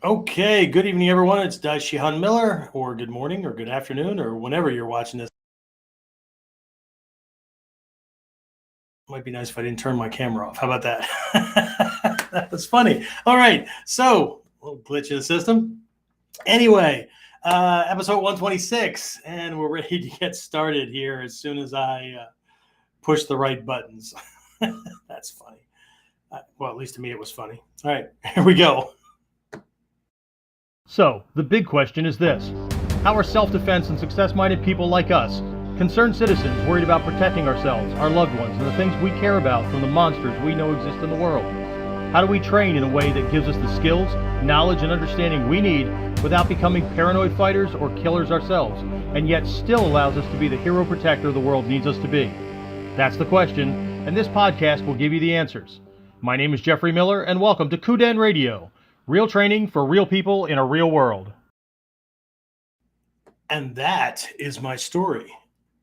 Okay, good evening, everyone. It's Daishihan Miller, or good morning, or good afternoon, or whenever you're watching this. Might be nice if I didn't turn my camera off. How about that? That was funny. All right, so a little glitch in the system. Anyway, episode 126, and we're ready to get started here as soon as I push the right buttons. That's funny. Well, at least to me, it was funny. All right, here we go. So, the big question is this: how are self-defense and success-minded people like us, concerned citizens worried about protecting ourselves, our loved ones, and the things we care about from the monsters we know exist in the world? How do we train in a way that gives us the skills, knowledge, and understanding we need without becoming paranoid fighters or killers ourselves, and yet still allows us to be the hero protector the world needs us to be? That's the question, and this podcast will give you the answers. My name is Jeffrey Miller, and welcome to KUDEN Radio. Real training for real people in a real world. And that is my story.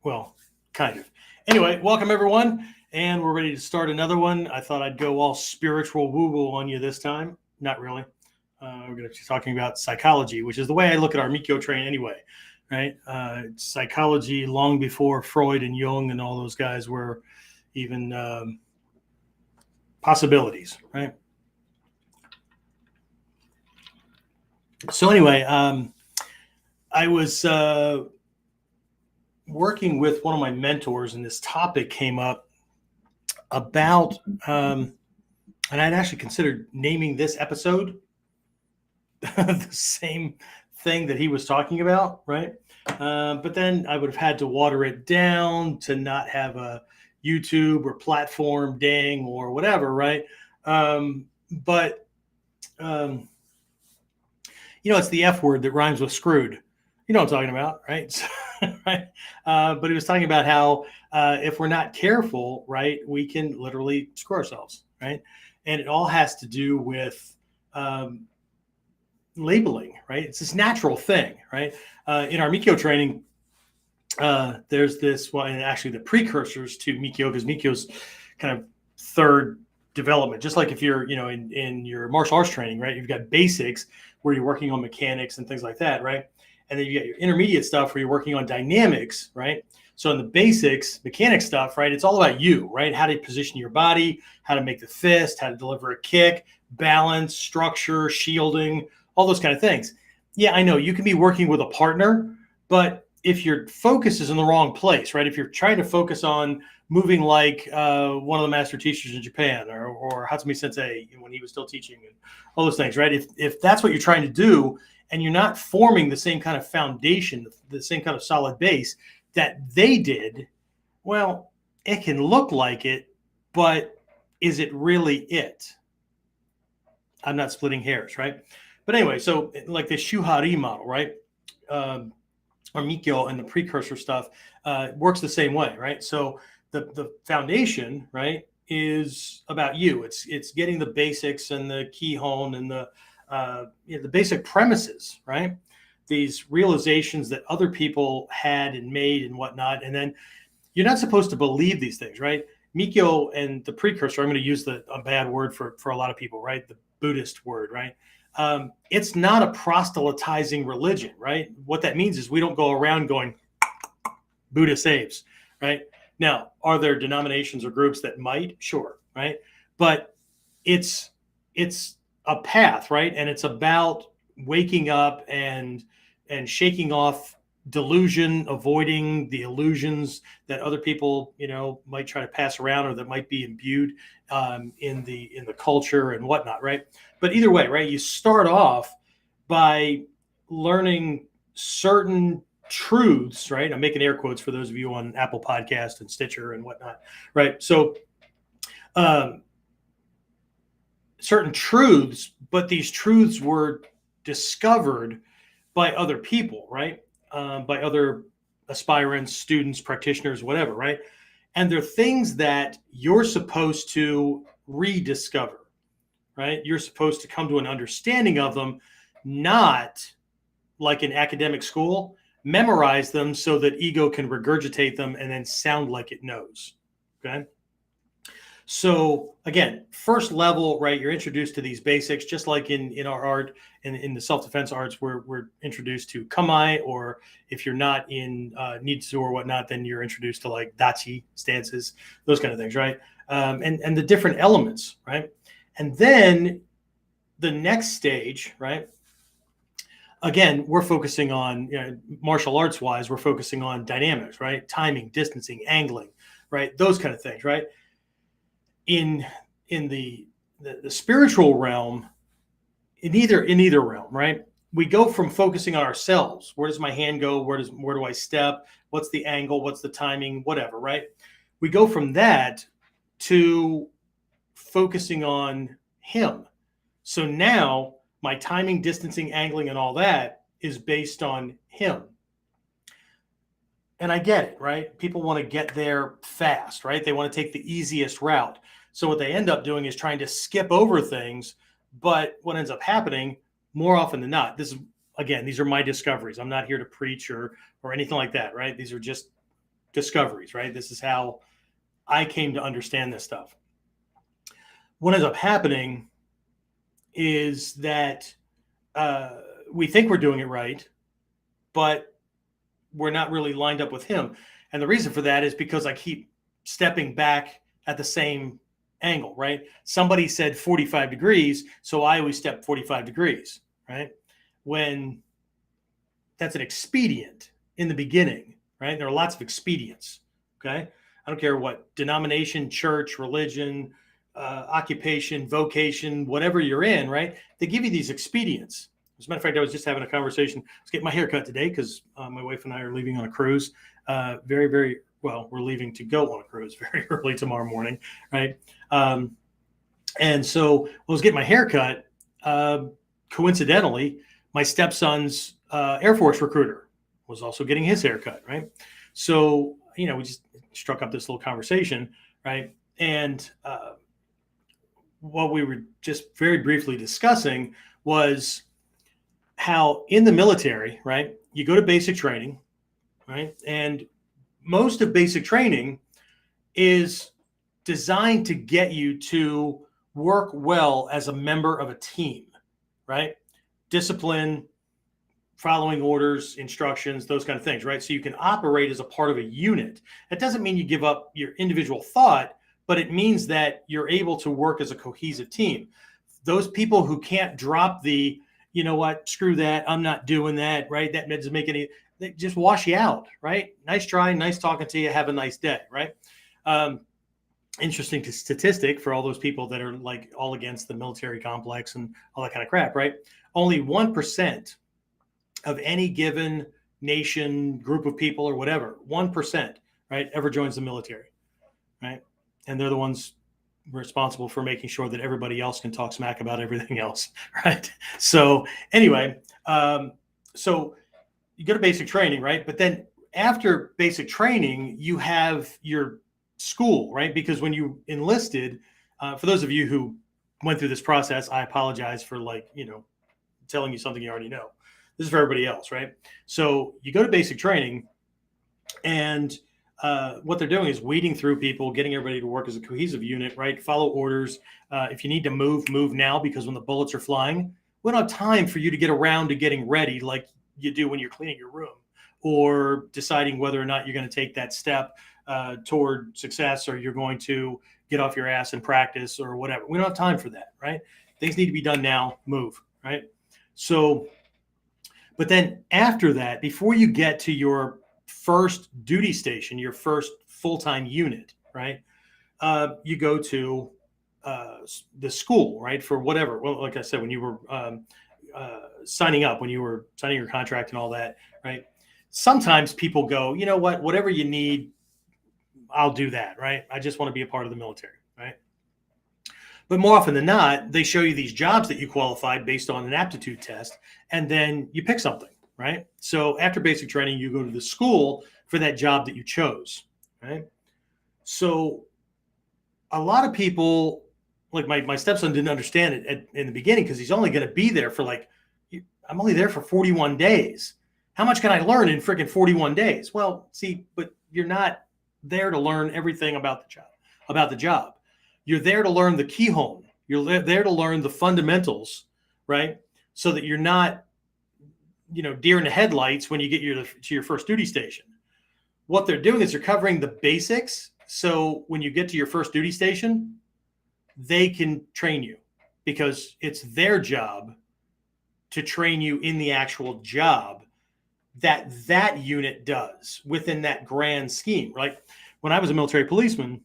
Well, kind of. Anyway, welcome everyone. And we're ready to start another one. I thought I'd go all spiritual woo-woo on you this time. Not really. We're going to be talking about psychology, which is the way I look at our Mikkyo train anyway, right? Psychology long before Freud and Jung and all those guys were even possibilities, right? So anyway, I was working with one of my mentors, and this topic came up about, and I'd actually considered naming this episode the same thing that he was talking about, right? But then I would have had to water it down to not have a YouTube or platform ding or whatever, right? But it's the F word that rhymes with screwed. You know what I'm talking about, right? Right. But he was talking about how if we're not careful, right, we can literally screw ourselves, right? And it all has to do with labeling, right? It's this natural thing, right? In our Mikkyo training, there's this, well, and actually the precursors to Mikkyo, because Mikkyo's kind of third development, just like if you're, in your martial arts training, right? You've got basics where you're working on mechanics and things like that, right? And then you get your intermediate stuff where you're working on dynamics, right? So in the basics, mechanic stuff, right? It's all about you, right? How to position your body, how to make the fist, how to deliver a kick, balance, structure, shielding, all those kind of things. Yeah, I know you can be working with a partner, but if your focus is in the wrong place, right? If you're trying to focus on moving like one of the master teachers in Japan or Hatsumi Sensei when he was still teaching and all those things, right? If that's what you're trying to do and you're not forming the same kind of foundation, the same kind of solid base that they did, well, it can look like it, but is it really it? I'm not splitting hairs, right? But anyway, so like the Shuhari model, right? Or Mikkyo and the precursor stuff works the same way, right? So the foundation, right, is about you. It's getting the basics and the kihon and the basic premises, right? These realizations that other people had and made and whatnot, and then you're not supposed to believe these things, right? Mikkyo and the precursor. I'm going to use a bad word for a lot of people, right? The Buddhist word, right? It's not a proselytizing religion, right? What that means is we don't go around going, Buddha saves, right? Now, are there denominations or groups that might? Sure, right? But it's a path, right? And it's about waking up and shaking off delusion, avoiding the illusions that other people, might try to pass around or that might be imbued in the culture and whatnot, right? But either way, right, you start off by learning certain truths, right? I'm making air quotes for those of you on Apple Podcast and Stitcher and whatnot, right? So certain truths, but these truths were discovered by other people, right? By other aspirants, students, practitioners, whatever, right? And they're things that you're supposed to rediscover, right? You're supposed to come to an understanding of them, not like in academic school, memorize them so that ego can regurgitate them and then sound like it knows, okay? So again, first level, right? You're introduced to these basics, just like in our art, in the self-defense arts, we're introduced to kamae, or if you're not in nitsu or whatnot, then you're introduced to like dachi stances, those kind of things, right? And the different elements, right? And then the next stage, right? Again, we're focusing on, martial arts wise, we're focusing on dynamics, right? Timing, distancing, angling, right? Those kind of things, right? In the spiritual realm, in either realm, right? We go from focusing on ourselves. Where does my hand go? Where do I step? What's the angle? What's the timing? Whatever, right? We go from that to focusing on him. So now my timing, distancing, angling, and all that is based on him. And I get it, right? People want to get there fast, right? They want to take the easiest route. So what they end up doing is trying to skip over things. But what ends up happening more often than not, these are my discoveries. I'm not here to preach or anything like that, right? These are just discoveries, right? This is how I came to understand this stuff. What ends up happening is that we think we're doing it right, but we're not really lined up with him. And the reason for that is because I keep stepping back at the same angle, right? Somebody said 45 degrees, so I always step 45 degrees, right? When that's an expedient in the beginning, right? There are lots of expedients, okay? I don't care what denomination, church, religion, occupation, vocation, whatever you're in, right? They give you these expedients. As a matter of fact, I was just having a conversation. I was getting my hair cut today because my wife and I are leaving on a cruise. Very, very well, we're leaving to go on a cruise very early tomorrow morning, right? And so I was getting my hair cut. Coincidentally, my stepson's Air Force recruiter was also getting his hair cut, right? So, we just struck up this little conversation, right? And what we were just very briefly discussing was how in the military, right, you go to basic training, right? And most of basic training is designed to get you to work well as a member of a team, right? Discipline, following orders, instructions, those kind of things, right? So you can operate as a part of a unit. That doesn't mean you give up your individual thought, but it means that you're able to work as a cohesive team. Those people who can't drop the, you know what, screw that, I'm not doing that, right? That doesn't make any, they just wash you out, right? Nice try, nice talking to you, have a nice day, right? Interesting statistic for all those people that are like all against the military complex and all that kind of crap, right? Only 1% of any given nation, group of people or whatever, 1%, right, ever joins the military, right? And they're the ones responsible for making sure that everybody else can talk smack about everything else, right? So anyway, so you go to basic training, right? But then after basic training, you have your school, right? Because when you enlisted, for those of you who went through this process, I apologize for telling you something you already know. This is for everybody else, right? So you go to basic training, and what they're doing is weeding through people, getting everybody to work as a cohesive unit, right? Follow orders. If you need to move now, because when the bullets are flying, we don't have time for you to get around to getting ready like you do when you're cleaning your room or deciding whether or not you're going to take that step toward success, or you're going to get off your ass and practice or whatever. We don't have time for that, right? Things need to be done now, move, right? So, but then after that, before you get to your first duty station, your first full-time unit, right? You go to the school, right? For whatever. Well, like I said, when you were signing up, when you were signing your contract and all that, right? Sometimes people go, you know what, whatever you need, I'll do that, right? I just want to be a part of the military, right? But more often than not, they show you these jobs that you qualified based on an aptitude test, and then you pick something, right? So after basic training, you go to the school for that job that you chose, right? So a lot of people, like my stepson didn't understand it in the beginning because he's only going to be there for I'm only there for 41 days. How much can I learn in freaking 41 days? Well, see, but you're not there to learn everything about the job, You're there to learn the kihon. You're there to learn the fundamentals, right? So that you're not, deer in the headlights when you get to your first duty station. What they're doing is they're covering the basics. So when you get to your first duty station, they can train you, because it's their job to train you in the actual job that unit does within that grand scheme, right? When I was a military policeman,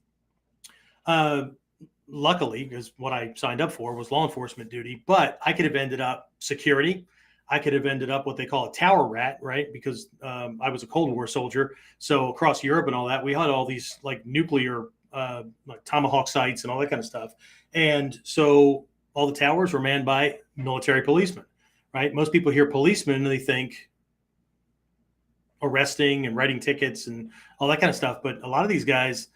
luckily, because what I signed up for was law enforcement duty, but I could have ended up security. I could have ended up what they call a tower rat, right? Because I was a Cold War soldier. So across Europe and all that, we had all these like nuclear like Tomahawk sites and all that kind of stuff. And so all the towers were manned by military policemen, right? Most people hear policemen and they think arresting and writing tickets and all that kind of stuff. But a lot of these guys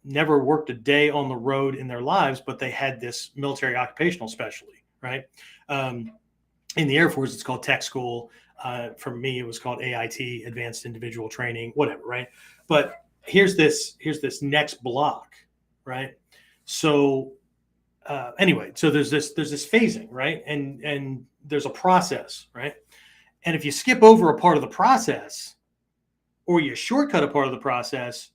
never worked a day on the road in their lives, but they had this military occupational specialty, right? In the Air Force, it's called tech school. For me, it was called AIT, Advanced Individual Training, whatever, right? But here's this next block, right? So anyway, so there's this phasing, right? And there's a process, right? And if you skip over a part of the process or you shortcut a part of the process,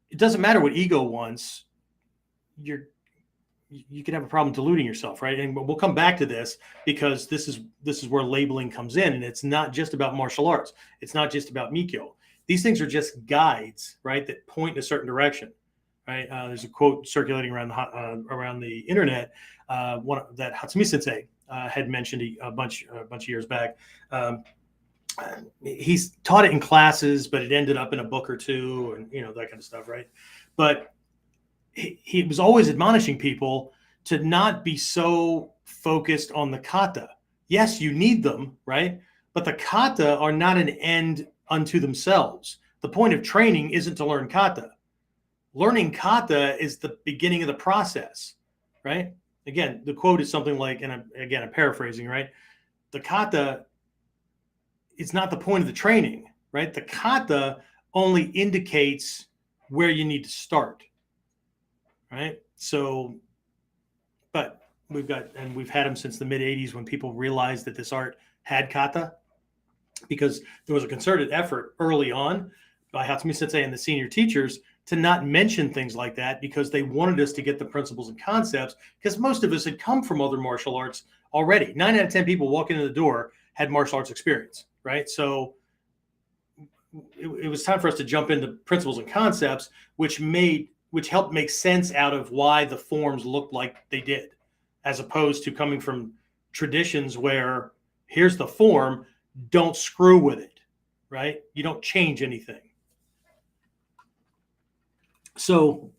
it doesn't matter what ego wants. You can have a problem deluding yourself, right? And we'll come back to this, because this is where labeling comes in, and it's not just about martial arts. It's not just about Mikkyo. These things are just guides, right, that point in a certain direction, right? There's a quote circulating around the internet, one that Hatsumi Sensei had mentioned a bunch of years back. He's taught it in classes, but it ended up in a book or two, and that kind of stuff, right? But he was always admonishing people to not be so focused on the kata. Yes, you need them, right? But the kata are not an end unto themselves. The point of training isn't to learn kata. Learning kata is the beginning of the process, right? Again, the quote is something like, and I'm paraphrasing, right? The kata is not the point of the training, right? The kata only indicates where you need to start. Right. So, but we've had them since the mid 80s, when people realized that this art had kata, because there was a concerted effort early on by Hatsumi Sensei and the senior teachers to not mention things like that, because they wanted us to get the principles and concepts, because most of us had come from other martial arts already. 9 out of 10 people walking in the door had martial arts experience. Right. So it was time for us to jump into principles and concepts, which helped make sense out of why the forms looked like they did, as opposed to coming from traditions where here's the form, don't screw with it, right? You don't change anything. So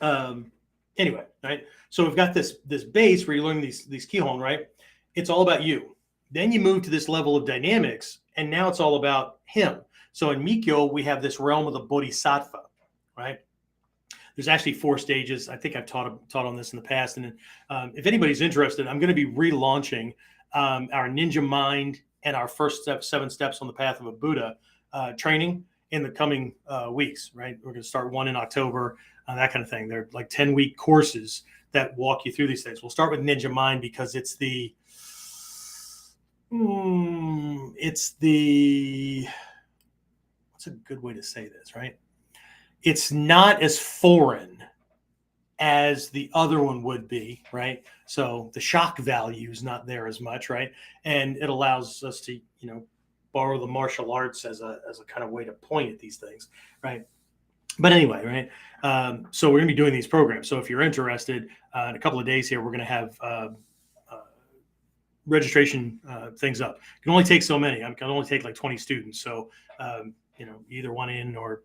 anyway, right? So we've got this base where you learn these kihon, right? It's all about you. Then you move to this level of dynamics, and now it's all about him. So in Mikkyo, we have this realm of the bodhisattva, right? There's actually 4 stages. I think I've taught on this in the past. And if anybody's interested, I'm going to be relaunching our Ninja Mind and our first 7 steps on the path of a Buddha training in the coming weeks, right? We're going to start one in October, that kind of thing. They're like 10-week courses that walk you through these things. We'll start with Ninja Mind, because it's what's a good way to say this, right? It's not as foreign as the other one would be, right? So the shock value is not there as much, right? And it allows us to, borrow the martial arts as a kind of way to point at these things, right? But anyway, right? So we're going to be doing these programs. So if you're interested, in a couple of days here, we're going to have registration things up. It can only take so many. I can only take like 20 students. So, either one in or,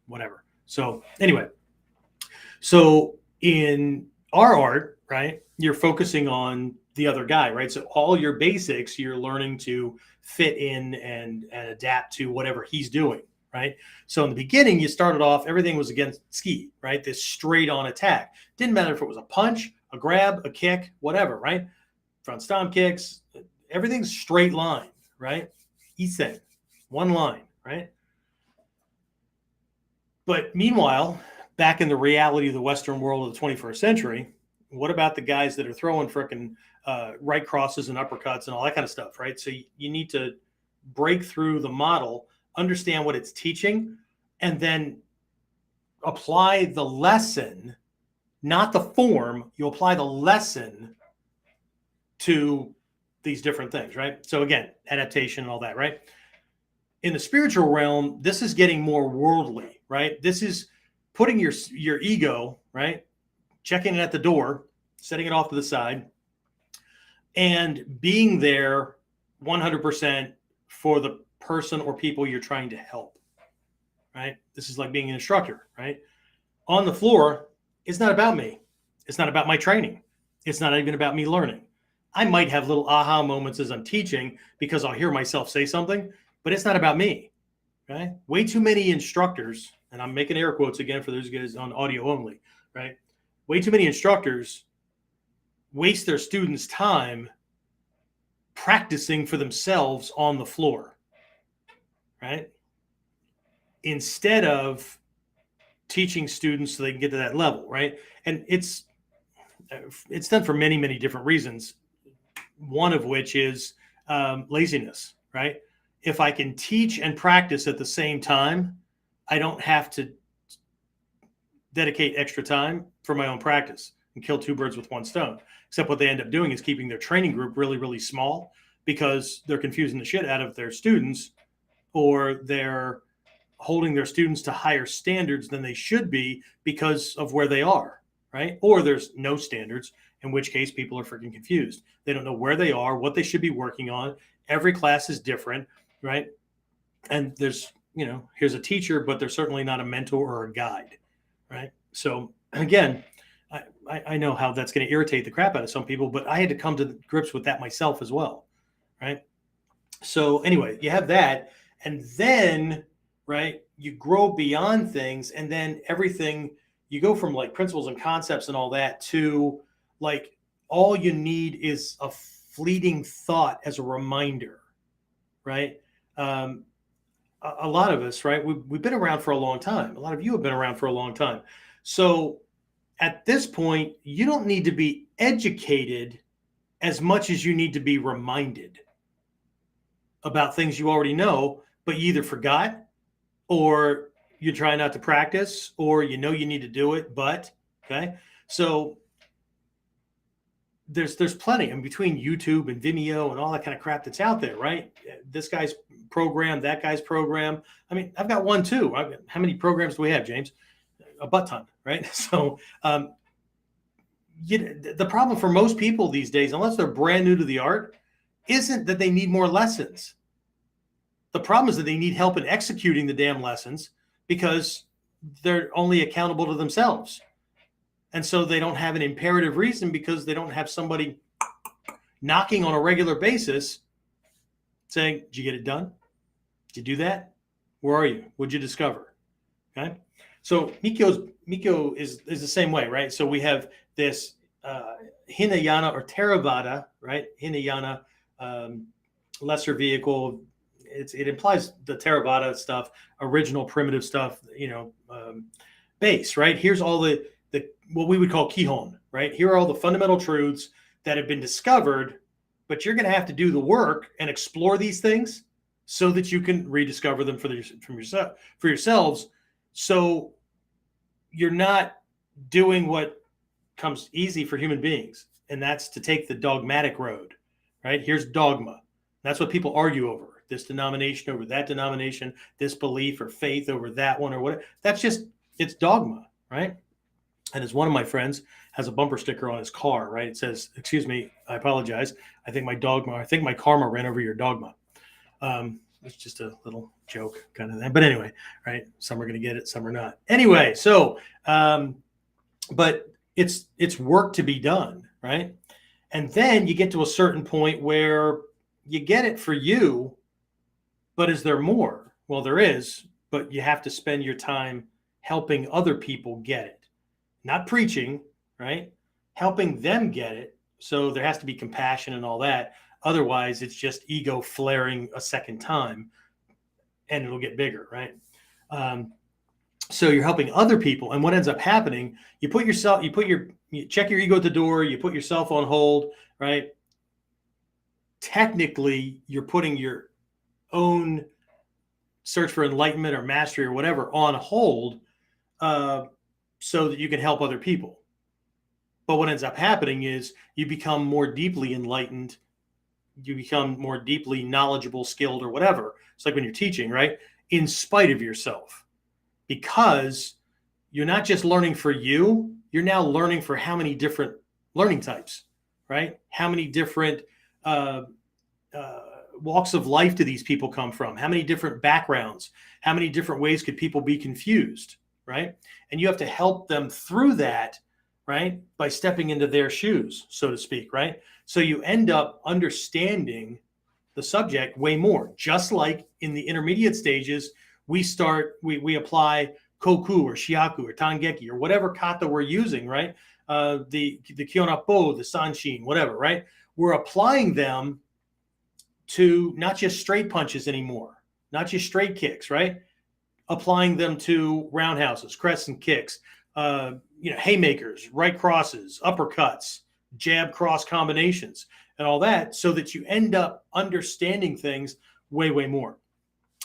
whatever. So anyway, so in our art, right, you're focusing on the other guy, right? So all your basics, you're learning to fit in and adapt to whatever he's doing, right? So in the beginning, you started off, everything was against ski, right? This straight on attack. Didn't matter if it was a punch, a grab, a kick, whatever, right? Front stomp kicks, everything's straight line, right? Isen, one line, right? But meanwhile, back in the reality of the Western world of the 21st century, what about the guys that are throwing frickin' right crosses and uppercuts and all that kind of stuff, right? So you need to break through the model, understand what it's teaching, and then apply the lesson, not the form. You apply the lesson to these different things, right? So again, adaptation and all that, right? In the spiritual realm, this is getting more worldly, right? This is putting your ego, right? Checking it at the door, setting it off to the side, and being there 100% for the person or people you're trying to help, right? This is like being an instructor, right? On the floor, it's not about me. It's not about my training. It's not even about me learning. I might have little aha moments as I'm teaching because I'll hear myself say something, but it's not about me, right? Way too many instructors, and I'm making air quotes again for those guys on audio only, right? Way too many instructors waste their students' time practicing for themselves on the floor, right? Instead of teaching students so they can get to that level, right? And it's done for many, many different reasons. One of which is laziness, right? If I can teach and practice at the same time, I don't have to dedicate extra time for my own practice and kill two birds with one stone. Except what they end up doing is keeping their training group really, really small because they're confusing the shit out of their students, or they're holding their students to higher standards than they should be because of where they are, right? Or there's no standards, in which case people are freaking confused. They don't know where they are, what they should be working on. Every class is different, right? And there's, here's a teacher, but they're certainly not a mentor or a guide, right? So again, I know how that's going to irritate the crap out of some people, but I had to come to grips with that myself as well, right? So anyway, you have that, and then, right, you grow beyond things, and then everything, you go from like principles and concepts and all that to like all you need is a fleeting thought as a reminder, right? A lot of us, right, we've been around for a long time. A lot of you have been around for a long time. So at this point, you don't need to be educated as much as you need to be reminded about things you already know, but you either forgot, or you try not to practice, or you need to do it, but okay. So there's plenty in between YouTube and Vimeo and all that kind of crap that's out there, right? This guy's program, that guy's program. I mean, I've got one too. How many programs do we have, James? A butt ton, right? So the problem for most people these days, unless they're brand new to the art, isn't that they need more lessons. The problem is that they need help in executing the damn lessons because they're only accountable to themselves. And so they don't have an imperative reason because they don't have somebody knocking on a regular basis saying, did you get it done? Did you do that? Where are you? What'd you discover? Okay. So Mikkyo is the same way, right? So we have this Hinayana or Theravada, right? Hinayana, lesser vehicle. It implies the Theravada stuff, original primitive stuff, base, right? Here's all the what we would call Kihon, right? Here are all the fundamental truths that have been discovered, but you're going to have to do the work and explore these things so that you can rediscover them for yourselves. So you're not doing what comes easy for human beings, and that's to take the dogmatic road, right? Here's dogma. That's what people argue over. This denomination over that denomination, this belief or faith over that one or whatever. It's dogma, right? And as one of my friends has a bumper sticker on his car, right? It says, "Excuse me, I apologize. I think my karma ran over your dogma." It's just a little joke kind of thing. But anyway, right? Some are going to get it, some are not. Anyway, so, but it's work to be done, right? And then you get to a certain point where you get it for you, but is there more? Well, there is, but you have to spend your time helping other people get it. Not preaching, right? Helping them get it. So there has to be compassion and all that. Otherwise, it's just ego flaring a second time, and it'll get bigger, right? So you're helping other people. And what ends up happening, you check your ego at the door, you put yourself on hold, right? Technically, you're putting your own search for enlightenment or mastery or whatever on hold, so that you can help other people. But what ends up happening is you become more deeply enlightened, you become more deeply knowledgeable, skilled, or whatever. It's like when you're teaching, right? In spite of yourself, because you're not just learning for you, you're now learning for how many different learning types, right? How many different walks of life do these people come from? How many different backgrounds? How many different ways could people be confused, right? And you have to help them through that, right? By stepping into their shoes, so to speak, right? So you end up understanding the subject way more. Just like in the intermediate stages, we apply koku or shiaku or tangeki or whatever kata we're using, right? The kyonapo, the sanshin, whatever, right? We're applying them to not just straight punches anymore, not just straight kicks, right? Applying them to roundhouses, crescent kicks, haymakers, right crosses, uppercuts, jab cross combinations, and all that, so that you end up understanding things way, way more.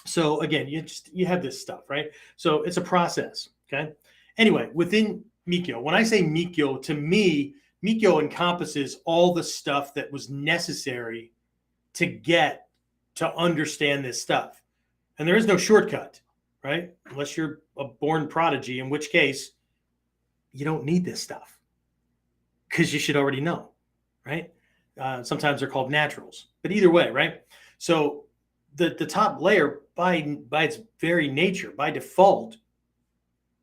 So again, you have this stuff, right? So it's a process, okay? Anyway, within Mikkyo, when I say Mikkyo, to me, Mikkyo encompasses all the stuff that was necessary to get to understand this stuff. And there is no shortcut, right? Unless you're a born prodigy, in which case you don't need this stuff because you should already know, right? Sometimes they're called naturals, but either way, right? So the top layer, by its very nature, by default,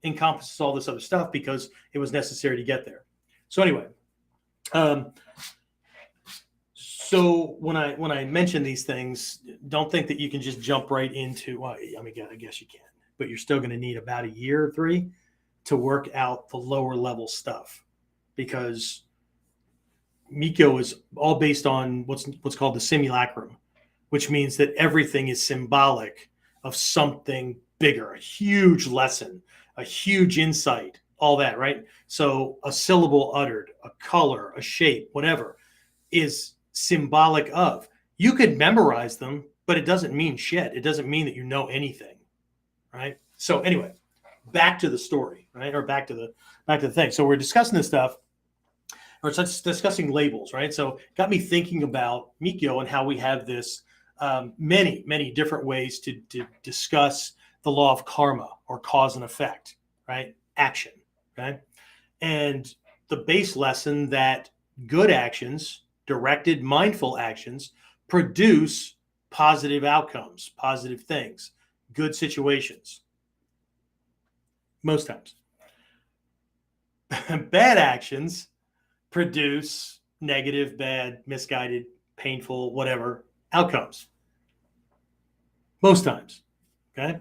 encompasses all this other stuff because it was necessary to get there. So anyway, so when I mention these things, don't think that you can just jump right into. Well, I mean, I guess you can, but you're still going to need about a year or 3 to work out the lower level stuff, because Mikkyo is all based on what's called the simulacrum, which means that everything is symbolic of something bigger, a huge lesson, a huge insight, all that, right? So a syllable uttered, a color, a shape, whatever, is symbolic of. You could memorize them, but it doesn't mean shit. It doesn't mean that you know anything, right? So anyway, back to the story, right? Or back to the thing. So we're discussing this stuff. We're discussing labels, right? So got me thinking about Mikkyo and how we have this many, many different ways to discuss the law of karma, or cause and effect, right? Action, okay? And the base lesson that good actions, directed, mindful actions, produce positive outcomes, positive things, good situations. Most times. Bad actions produce negative, bad, misguided, painful, whatever outcomes. Most times, okay?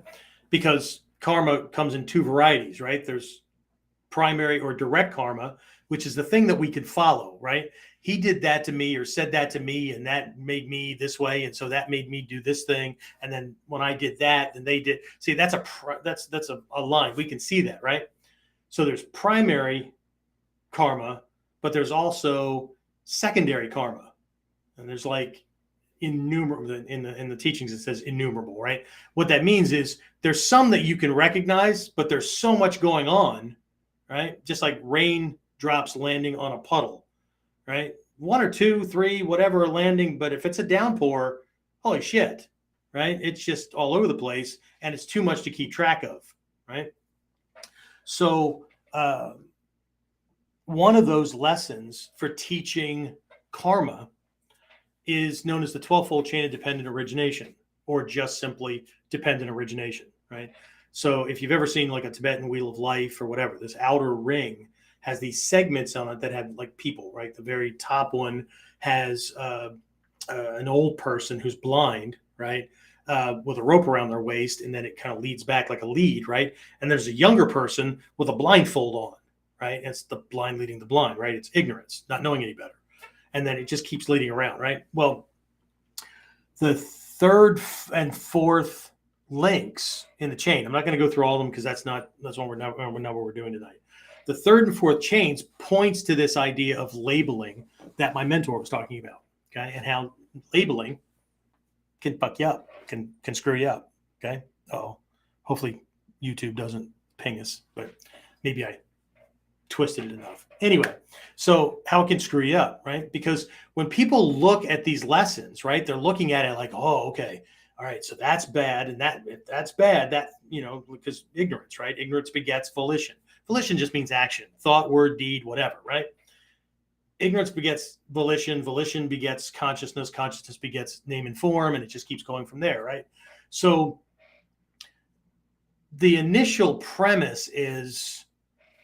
Because karma comes in 2 varieties, right? There's primary or direct karma, which is the thing that we could follow, right? He did that to me or said that to me, and that made me this way, and so that made me do this thing. And then when I did that, then they did. See, that's a line. We can see that, right? So there's primary karma, but there's also secondary karma, and there's like innumerable in the teachings. It says innumerable, right? What that means is there's some that you can recognize, but there's so much going on, right? Just like rain drops landing on a puddle, right? 1 or 2, 3, whatever are landing, but if it's a downpour, holy shit, right? It's just all over the place, and it's too much to keep track of, right? So one of those lessons for teaching karma is known as the 12-fold chain of dependent origination, or just simply dependent origination, right? So if you've ever seen like a Tibetan wheel of life or whatever, this outer ring has these segments on it that have like people, right? The very top one has an old person who's blind, right? With a rope around their waist, and then it kind of leads back like a lead, right? And there's a younger person with a blindfold on, right? It's the blind leading the blind, right? It's ignorance, not knowing any better. And then it just keeps leading around, right? Well, the 3rd and 4th links in the chain. I'm not going to go through all of them because that's not what we're doing tonight. The third and fourth chains points to this idea of labeling that my mentor was talking about, okay, and how labeling can fuck you up, can screw you up, okay. Hopefully YouTube doesn't ping us, but maybe I twisted it enough. Anyway, so how it can screw you up, right? Because when people look at these lessons, right, they're looking at it like, oh, okay, all right, so that's bad, and that's bad. That, because ignorance, right? Ignorance begets volition. Volition just means action, thought, word, deed, whatever, right? Ignorance begets volition. Volition begets consciousness. Consciousness begets name and form, and it just keeps going from there, right? So the initial premise is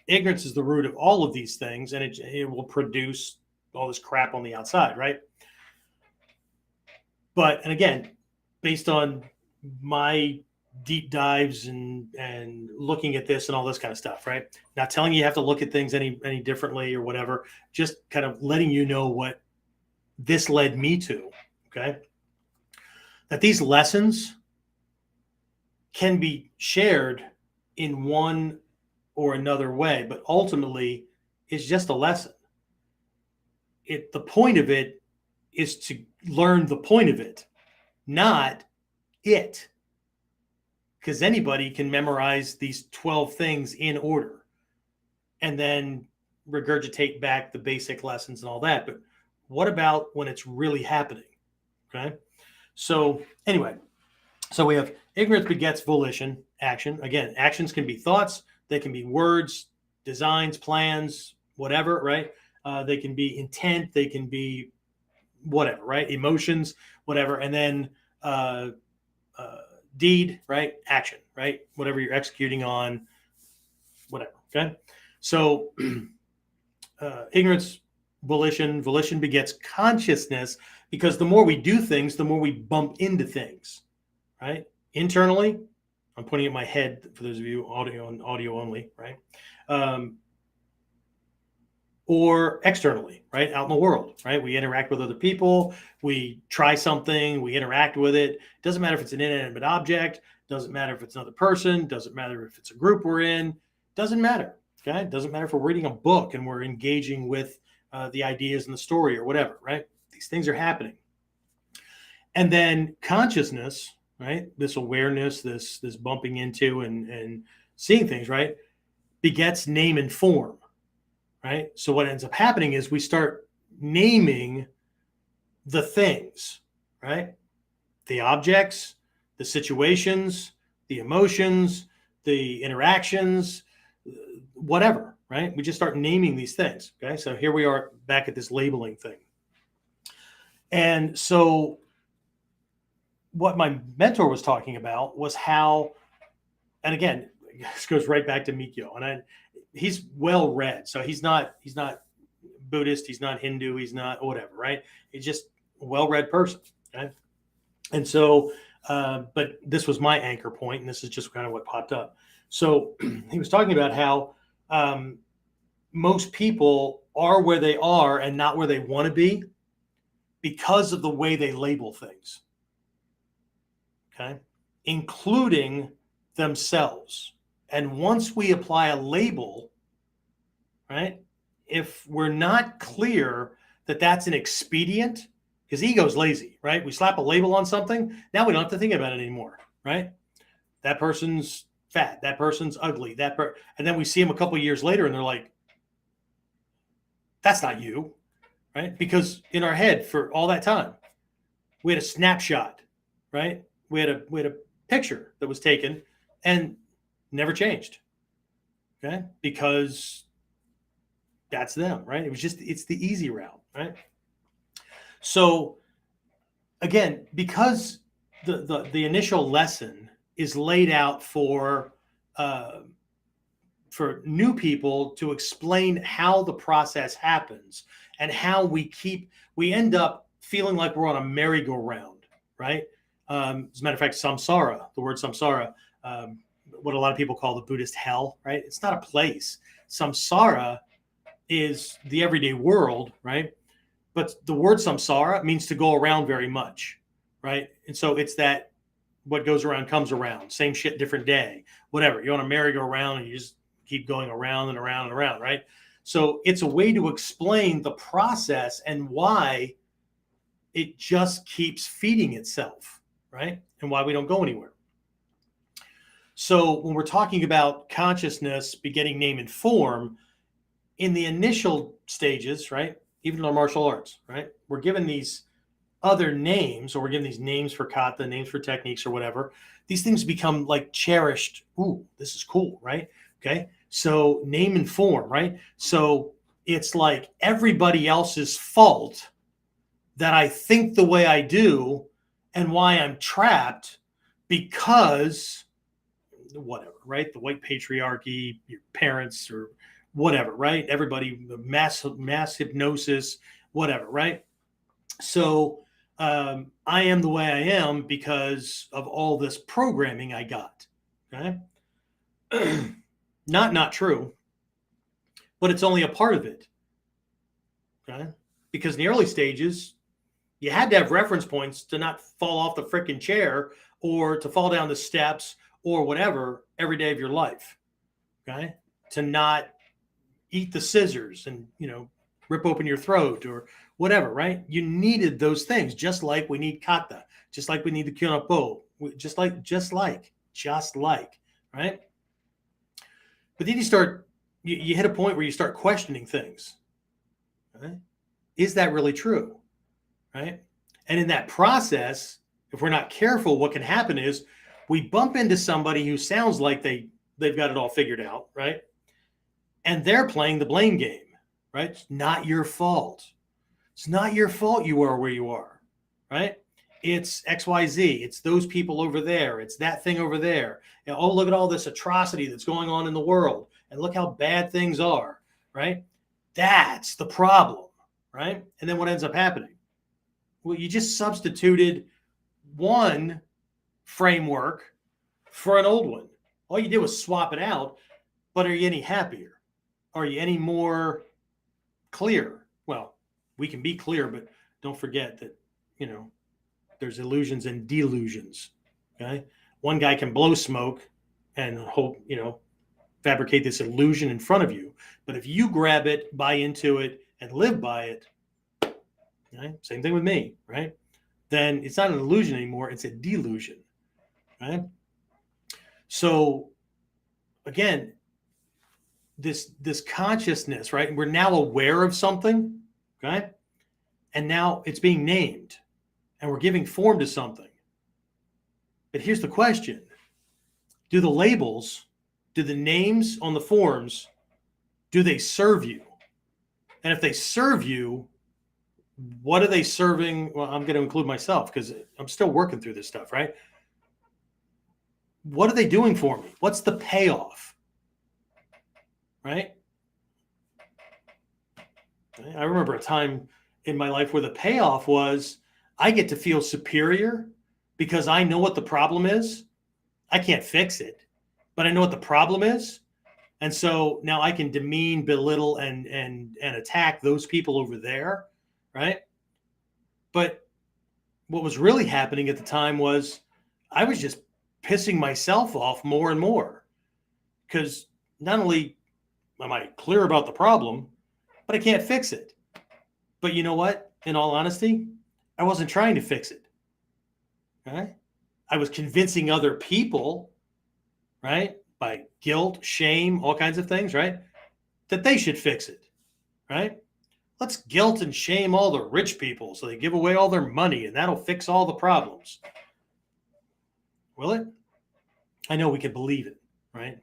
ignorance is the root of all of these things, and it will produce all this crap on the outside, right? And again, based on my deep dives and looking at this and all this kind of stuff, right? Not telling you have to look at things any differently or whatever, just kind of letting you know what this led me to, okay? That these lessons can be shared in one or another way, but ultimately it's just a lesson. The point of it is to learn the point of it, not it. Because anybody can memorize these 12 things in order and then regurgitate back the basic lessons and all that. But what about when it's really happening? Okay. So anyway, so we have ignorance begets volition, action. Again, actions can be thoughts. They can be words, designs, plans, whatever, right? They can be intent. They can be whatever, right? Emotions, whatever. And then deed, right? Action, right? Whatever you're executing on, whatever, okay? So ignorance, volition begets consciousness, because the more we do things, the more we bump into things, right? Internally, I'm pointing at my head for those of you audio only, right? Or externally, right? Out in the world, right? We interact with other people. We try something. We interact with it. Doesn't matter if it's an inanimate object. Doesn't matter if it's another person. Doesn't matter if it's a group we're in. Doesn't matter, okay? Doesn't matter if we're reading a book and we're engaging with the ideas in the story or whatever, right? These things are happening. And then consciousness, right? This awareness, this bumping into and seeing things, right? Begets name and form. Right. So what ends up happening is we start naming the things, right? The objects, the situations, the emotions, the interactions, whatever, right? We just start naming these things. Okay. So here we are back at this labeling thing. And so what my mentor was talking about was how, and again, this goes right back to Mikkyo, and he's well read, so he's not Buddhist, he's not Hindu, he's not whatever, right? He's just a well read person, okay? And so, but this was my anchor point, and this is just kind of what popped up. So he was talking about how most people are where they are and not where they want to be because of the way they label things, okay, including themselves. And once we apply a label, right, if we're not clear that that's an expedient, because ego's lazy, right? We slap a label on something, now we don't have to think about it anymore, right? That person's fat, that person's ugly, and then we see them a couple of years later and they're like, that's not you, right? Because in our head for all that time, we had a snapshot, right? We had a picture that was taken and never changed, okay? Because that's them, right? It's the easy route, right? So again, because the initial lesson is laid out for new people to explain how the process happens and how we end up feeling like we're on a merry-go-round, right? As a matter of fact, samsara, the word samsara, what a lot of people call the Buddhist hell, right? It's not a place. Samsara is the everyday world, right? But the word samsara means to go around very much, right? And so it's that what goes around comes around. Same shit, different day. Whatever. You're on a merry-go-round and you just keep going around and around and around, right? So it's a way to explain the process and why it just keeps feeding itself, right? And why we don't go anywhere. So when we're talking about consciousness begetting name and form, in the initial stages, right, even in our martial arts, right, we're given these other names, or we're given these names for kata, names for techniques or whatever. These things become like cherished. Ooh, this is cool, right? Okay. So name and form, right? So it's like everybody else's fault that I think the way I do and why I'm trapped because whatever, right? The white patriarchy, your parents or whatever, right? Everybody, the mass hypnosis, whatever, right? So I am the way I am because of all this programming I got. Okay. Not true, but it's only a part of it. Okay. Because in the early stages, you had to have reference points to not fall off the freaking chair or to fall down the steps or whatever every day of your life. Okay. To not eat the scissors and, rip open your throat or whatever, right? You needed those things, just like we need kata, just like we need the kyonapo, just like, right? But then you hit a point where you start questioning things. Right? Is that really true? Right? And in that process, if we're not careful, what can happen is we bump into somebody who sounds like they've got it all figured out, right? And they're playing the blame game, right? It's not your fault. It's not your fault you are where you are, right? It's XYZ. It's those people over there. It's that thing over there. And, oh, look at all this atrocity that's going on in the world. And look how bad things are, right? That's the problem, right? And then what ends up happening? Well, you just substituted one framework for an old one. All you did was swap it out, but are you any happier? Are you any more clear? Well, we can be clear, but don't forget that, there's illusions and delusions. Okay. One guy can blow smoke and hope, fabricate this illusion in front of you. But if you grab it, buy into it, and live by it, right? Same thing with me, right? Then it's not an illusion anymore. It's a delusion, right? So again, this consciousness, right? We're now aware of something, okay? And now it's being named and we're giving form to something. But here's the question. Do the labels, do the names on the forms, do they serve you? And if they serve you, what are they serving? Well, I'm going to include myself because I'm still working through this stuff, right? What are they doing for me? What's the payoff? Right? I remember a time in my life where the payoff was I get to feel superior because I know what the problem is. I can't fix it, but I know what the problem is. And so now I can demean, belittle, and attack those people over there, right? But what was really happening at the time was I was just pissing myself off more and more because not only am I clear about the problem, but I can't fix it. But you know what? In all honesty, I wasn't trying to fix it. Right? I was convincing other people, right, by guilt, shame, all kinds of things, right, that they should fix it, right? Let's guilt and shame all the rich people so they give away all their money and that'll fix all the problems. Will it? I know we can believe it, right?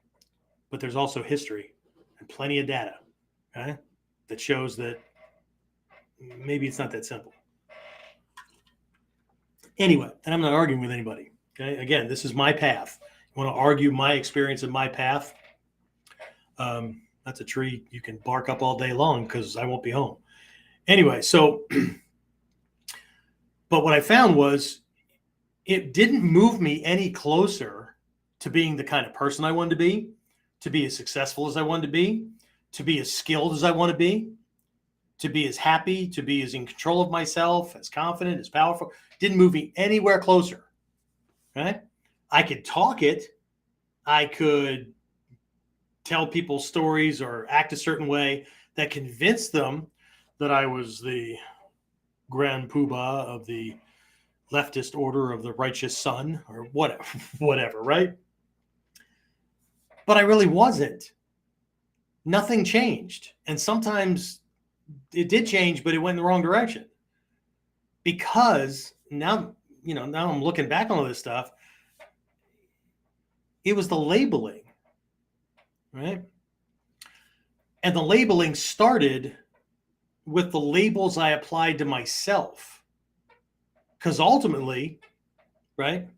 But there's also history and plenty of data, right, that shows that maybe it's not that simple. Anyway, and I'm not arguing with anybody. Okay. Again, this is my path. You want to argue my experience and my path? That's a tree you can bark up all day long because I won't be home. Anyway, so, but what I found was it didn't move me any closer to being the kind of person I wanted to be as successful as I wanted to be as skilled as I want to be as happy, to be as in control of myself, as confident, as powerful. Didn't move me anywhere closer. Right? I could talk it. I could tell people stories or act a certain way that convinced them that I was the grand poobah of the leftist order of the righteous sun or whatever, right? But I really wasn't. Nothing changed. And sometimes it did change, but it went in the wrong direction. Because now I'm looking back on all this stuff. It was the labeling, right? And the labeling started with the labels I applied to myself. Because ultimately, right,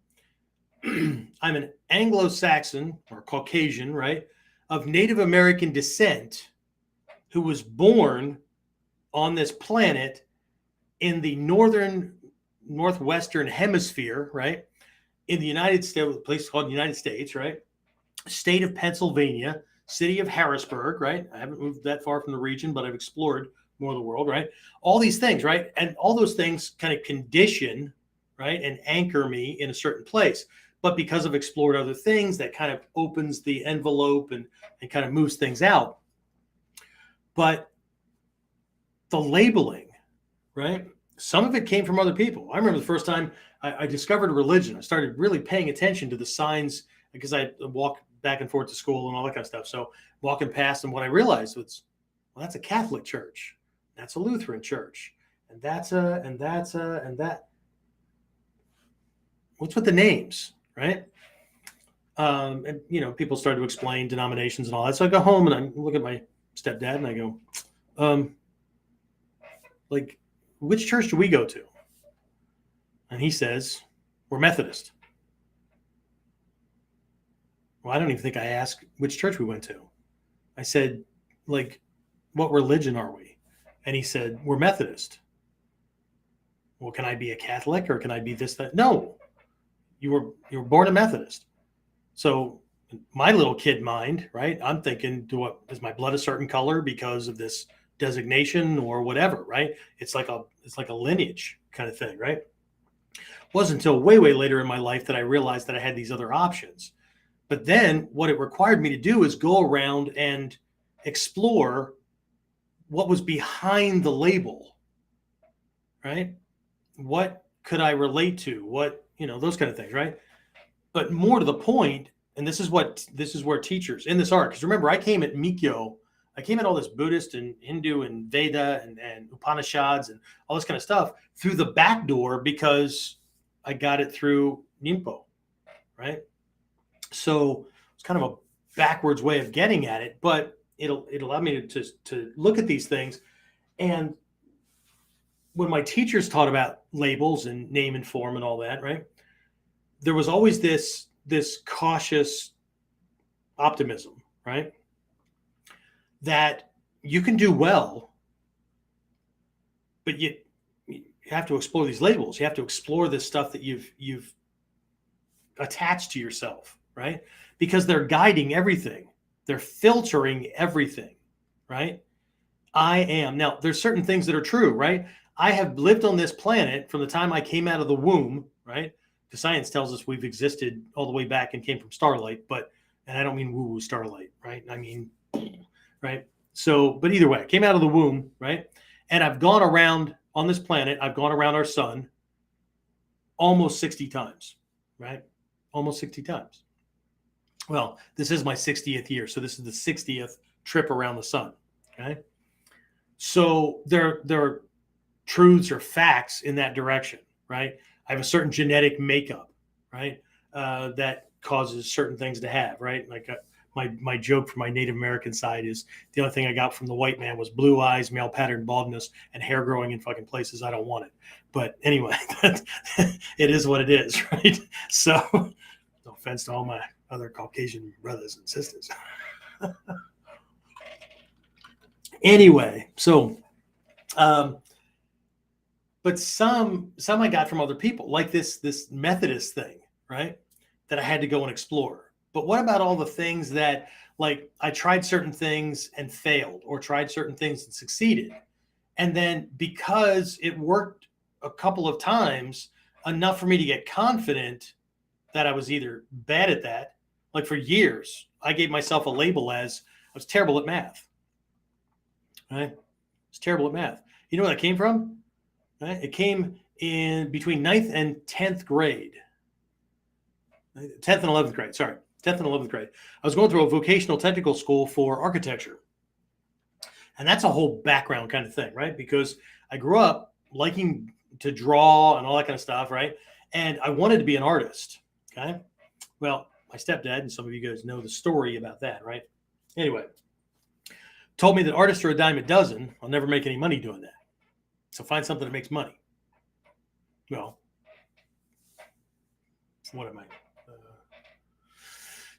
I'm an Anglo-Saxon or Caucasian, right, of Native American descent who was born on this planet in the northwestern hemisphere, right, in the United States, a place called the United States, right, state of Pennsylvania, city of Harrisburg, right? I haven't moved that far from the region, but I've explored more of the world, right? All these things, right? And all those things kind of condition, right, and anchor me in a certain place. But because I've explored other things, that kind of opens the envelope and kind of moves things out. But the labeling, right? Some of it came from other people. I remember the first time I discovered religion. I started really paying attention to the signs because I walk back and forth to school and all that kind of stuff. So walking past them, what I realized was, well, that's a Catholic church. That's a Lutheran church. And that's that. What's with the names, right? And, people started to explain denominations and all that. So I go home and I look at my stepdad and I go, like, which church do we go to? And he says, we're Methodist. Well, I don't even think I asked which church we went to. I said, like, what religion are we? And he said, we're Methodist. Well, can I be a Catholic or can I be this, that? No, you were born a Methodist. So my little kid mind, right? I'm thinking, is my blood a certain color because of this designation or whatever, right? It's like a lineage kind of thing, right? It wasn't until way later in my life that I realized that I had these other options. But then what it required me to do is go around and explore what was behind the label, right? What could I relate to? What, those kind of things, right? But more to the point, and this is where teachers in this art, because remember, I came at Mikkyo, I came at all this Buddhist and Hindu and Veda and Upanishads and all this kind of stuff through the back door because I got it through Ninpo, right? So it's kind of a backwards way of getting at it, but it allowed me to look at these things. And when my teachers taught about labels and name and form and all that, right, there was always this cautious optimism, right, that you can do well, but you have to explore these labels. You have to explore this stuff that you've attached to yourself, right? Because they're guiding everything. They're filtering everything, right? I am. Now, there's certain things that are true, right? I have lived on this planet from the time I came out of the womb, right? Because science tells us we've existed all the way back and came from starlight, and I don't mean woo-woo starlight, right? I mean, right? So, but either way, I came out of the womb, right? And I've gone around on this planet. I've gone around our sun almost 60 times, right? Almost 60 times. Well, this is my 60th year. So this is the 60th trip around the sun. Okay. So there are truths or facts in that direction, right? I have a certain genetic makeup, right? That causes certain things to have, right? Like my joke from my Native American side is the only thing I got from the white man was blue eyes, male pattern baldness, and hair growing in fucking places I don't want it. But anyway, it is what it is, right? So no offense to all my other Caucasian brothers and sisters. Anyway, so, but some I got from other people, like this Methodist thing, right? That I had to go and explore. But what about all the things that, like, I tried certain things and failed, or tried certain things and succeeded, and then because it worked a couple of times, enough for me to get confident that I was either bad at that. Like for years, I gave myself a label as I was terrible at math. Right? I was terrible at math. You know where that came from? Right? It came in between 9th and 10th grade. 10th and 11th grade, sorry. 10th and 11th grade. I was going through a vocational technical school for architecture. And that's a whole background kind of thing, right? Because I grew up liking to draw and all that kind of stuff, right? And I wanted to be an artist, okay? Well, my stepdad, and some of you guys know the story about that, right? Anyway, told me that artists are a dime a dozen. I'll never make any money doing that. So find something that makes money. Well, what am I?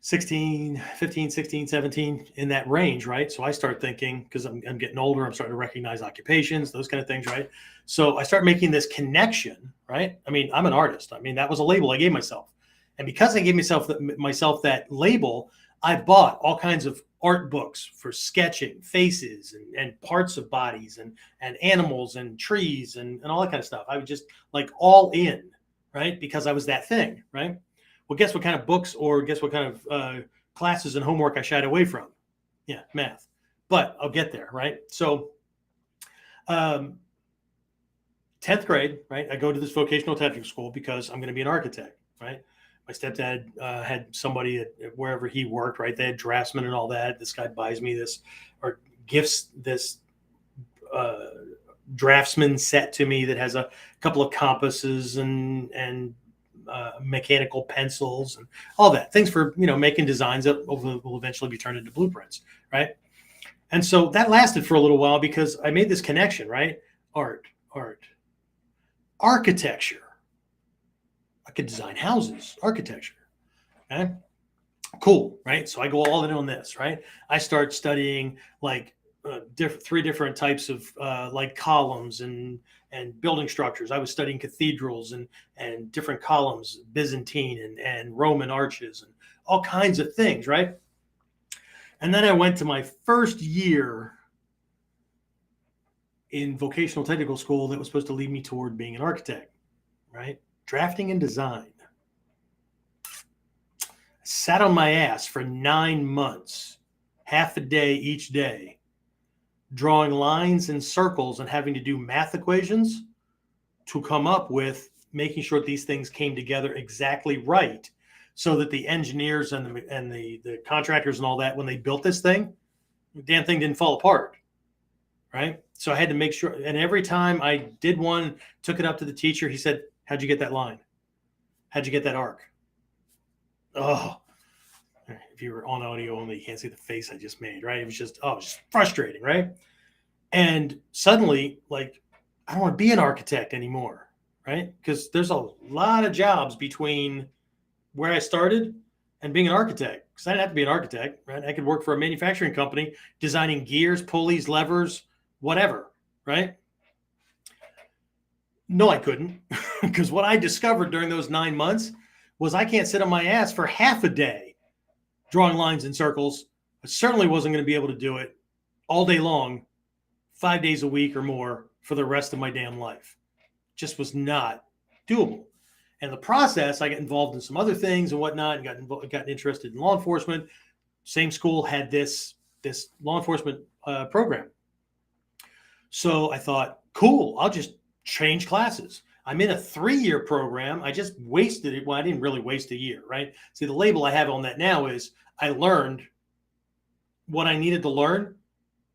16, 15, 16, 17, in that range, right? So I start thinking, because I'm getting older, I'm starting to recognize occupations, those kind of things, right? So I start making this connection, right? I mean, I'm an artist. I mean, that was a label I gave myself. And because I gave myself that label, I bought all kinds of art books for sketching faces and parts of bodies and animals and trees and all that kind of stuff. I was just like all in, right? Because I was that thing, right? Well, guess what kind of books or guess what kind of classes and homework I shied away from? Yeah, math. But I'll get there, right? So 10th grade, right? I go to this vocational technical school because I'm going to be an architect, right? My stepdad had somebody at wherever he worked, right? They had draftsmen and all that. This guy buys me this or gifts this draftsman set to me that has a couple of compasses and mechanical pencils and all that, things for, making designs that will eventually be turned into blueprints, right? And so that lasted for a little while because I made this connection, right? Art, architecture. I could design houses, architecture. Okay, cool, right? So I go all in on this, right? I start studying like three different types of like columns and building structures. I was studying cathedrals and different columns, Byzantine and Roman arches and all kinds of things, right? And then I went to my first year in vocational technical school that was supposed to lead me toward being an architect, right? Drafting and design. I sat on my ass for 9 months, half a day each day, drawing lines and circles and having to do math equations to come up with making sure these things came together exactly right so that the engineers and the contractors and all that, when they built this thing, the damn thing didn't fall apart, right? So I had to make sure, and every time I did one, took it up to the teacher, he said, "How'd you get that line? How'd you get that arc?" Oh, if you were on audio only, you can't see the face I just made, right? It was just frustrating, right? And suddenly, like, I don't want to be an architect anymore, right? Because there's a lot of jobs between where I started and being an architect. Because I didn't have to be an architect, right? I could work for a manufacturing company designing gears, pulleys, levers, whatever, right? No, I couldn't. Because what I discovered during those 9 months was I can't sit on my ass for half a day drawing lines and circles. I certainly wasn't going to be able to do it all day long, 5 days a week or more for the rest of my damn life. Just was not doable. And in the process, I got involved in some other things and whatnot, and got interested in law enforcement. Same school had this law enforcement program. So I thought, cool, I'll just change classes. I'm in a 3-year program. I just wasted it. Well, I didn't really waste a year, right? See, the label I have on that now is I learned what I needed to learn,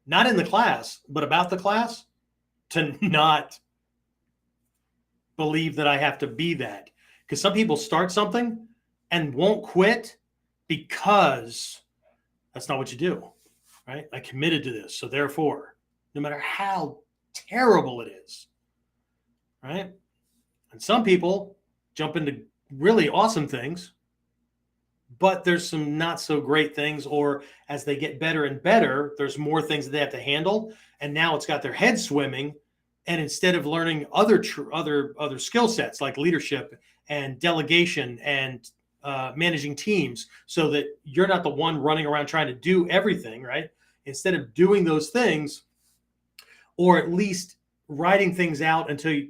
not in the class, but about the class, to not believe that I have to be that. Because some people start something and won't quit because that's not what you do, right? I committed to this. So therefore, no matter how terrible it is, right? And some people jump into really awesome things, but there's some not so great things, or as they get better and better, there's more things that they have to handle. And now it's got their head swimming. And instead of learning other skill sets like leadership and delegation and managing teams, so that you're not the one running around trying to do everything, right? Instead of doing those things, or at least writing things out until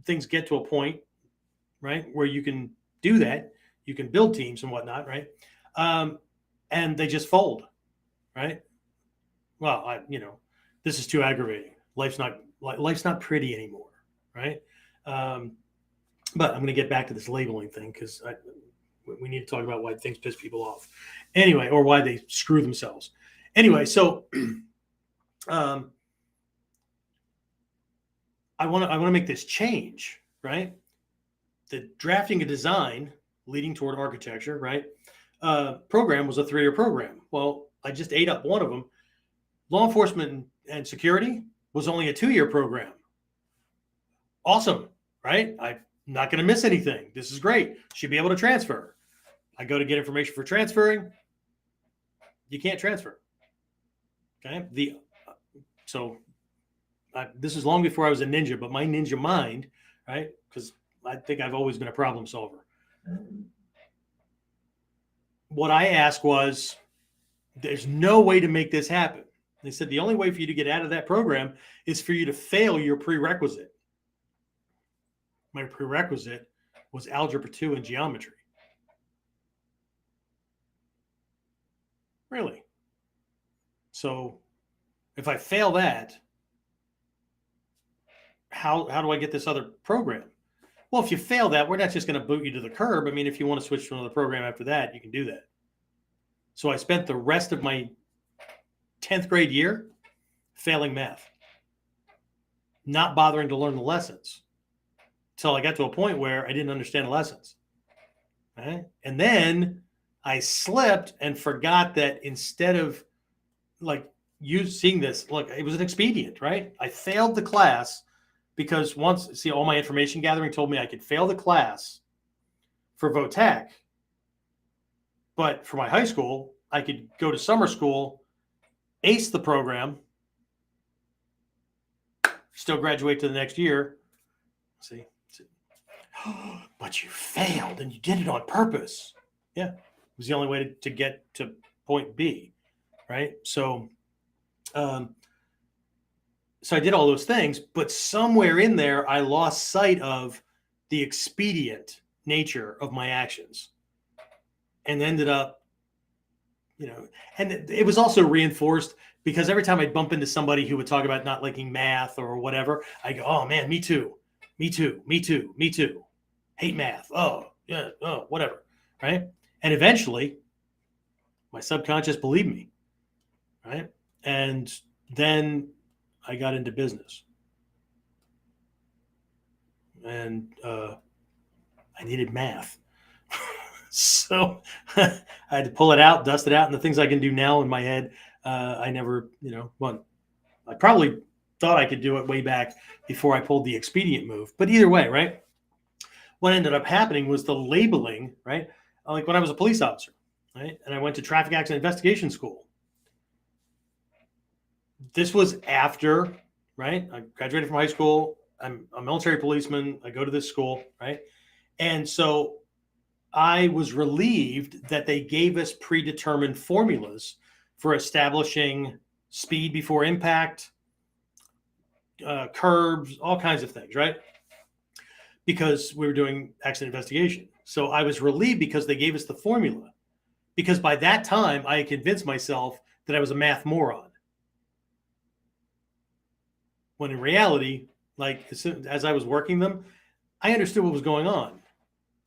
things get to a point, right, where you can do that, you can build teams and whatnot, right? And they just fold, right? Well, this is too aggravating. Life's not pretty anymore, right? But I'm going to get back to this labeling thing because we need to talk about why things piss people off, anyway, or why they screw themselves. Anyway, so I want to make this change, right? The drafting a design leading toward architecture, right? Program was a 3-year program. Well, I just ate up one of them. Law enforcement and security was only a 2-year program. Awesome, right? I'm not going to miss anything. This is great. Should be able to transfer. I go to get information for transferring. You can't transfer. Okay. This is long before I was a ninja, but my ninja mind, right? Because I think I've always been a problem solver. What I asked was, there's no way to make this happen. They said the only way for you to get out of that program is for you to fail your prerequisite. My prerequisite was Algebra 2 and geometry. Really? So if I fail that, how do I get this other program? Well, if you fail that, we're not just going to boot you to the curb. I mean, if you want to switch to another program after that, you can do that. So I spent the rest of my 10th grade year failing math, not bothering to learn the lessons until I got to a point where I didn't understand the lessons. Right? And then I slipped and forgot that instead of seeing this, look, it was an expedient, right? I failed the class because all my information gathering told me I could fail the class for VOTEC, but for my high school, I could go to summer school, ace the program, still graduate to the next year. See, but you failed and you did it on purpose. Yeah, it was the only way to get to point B, right? So I did all those things, but somewhere in there, I lost sight of the expedient nature of my actions and ended up, and it was also reinforced because every time I'd bump into somebody who would talk about not liking math or whatever, I go, oh man, me too. Hate math. Oh, yeah. Oh, whatever. Right. And eventually my subconscious believed me. Right. And then I got into business and I needed math. So I had to pull it out, dust it out. And the things I can do now in my head, I never, I probably thought I could do it way back before I pulled the expedient move. But either way, right? What ended up happening was the labeling, right? Like when I was a police officer, right? And I went to traffic accident investigation school. This was after, right? I graduated from high school. I'm a military policeman. I go to this school, right? And so I was relieved that they gave us predetermined formulas for establishing speed before impact, curbs, all kinds of things, right? Because we were doing accident investigation. So I was relieved because they gave us the formula. Because by that time, I had convinced myself that I was a math moron. When in reality, as I was working them, I understood what was going on.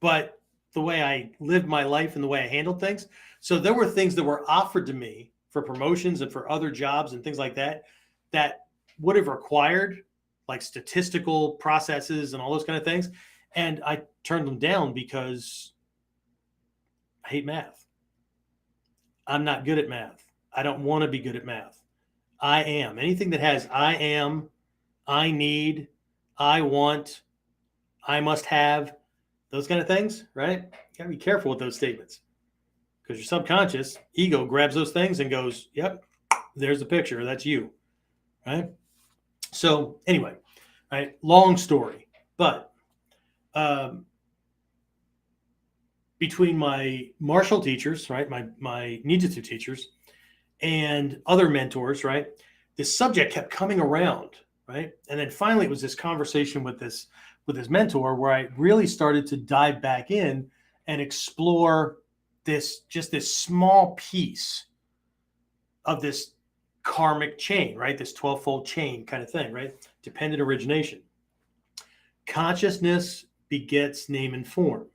But the way I lived my life and the way I handled things. So there were things that were offered to me for promotions and for other jobs and things like that, that would have required like statistical processes and all those kind of things. And I turned them down because I hate math. I'm not good at math. I don't want to be good at math. I am. Anything that has I am, I need, I want, I must have, those kind of things, right? You got to be careful with those statements because your subconscious ego grabs those things and goes, yep, there's the picture. That's you, right? So anyway, right, long story, but between my martial teachers, right, my ninjutsu teachers and other mentors, right, this subject kept coming around, right? And then finally it was this conversation with this mentor where I really started to dive back in and explore this small piece of this karmic chain, right? This 12-fold chain kind of thing, right? Dependent origination. Consciousness begets name and form.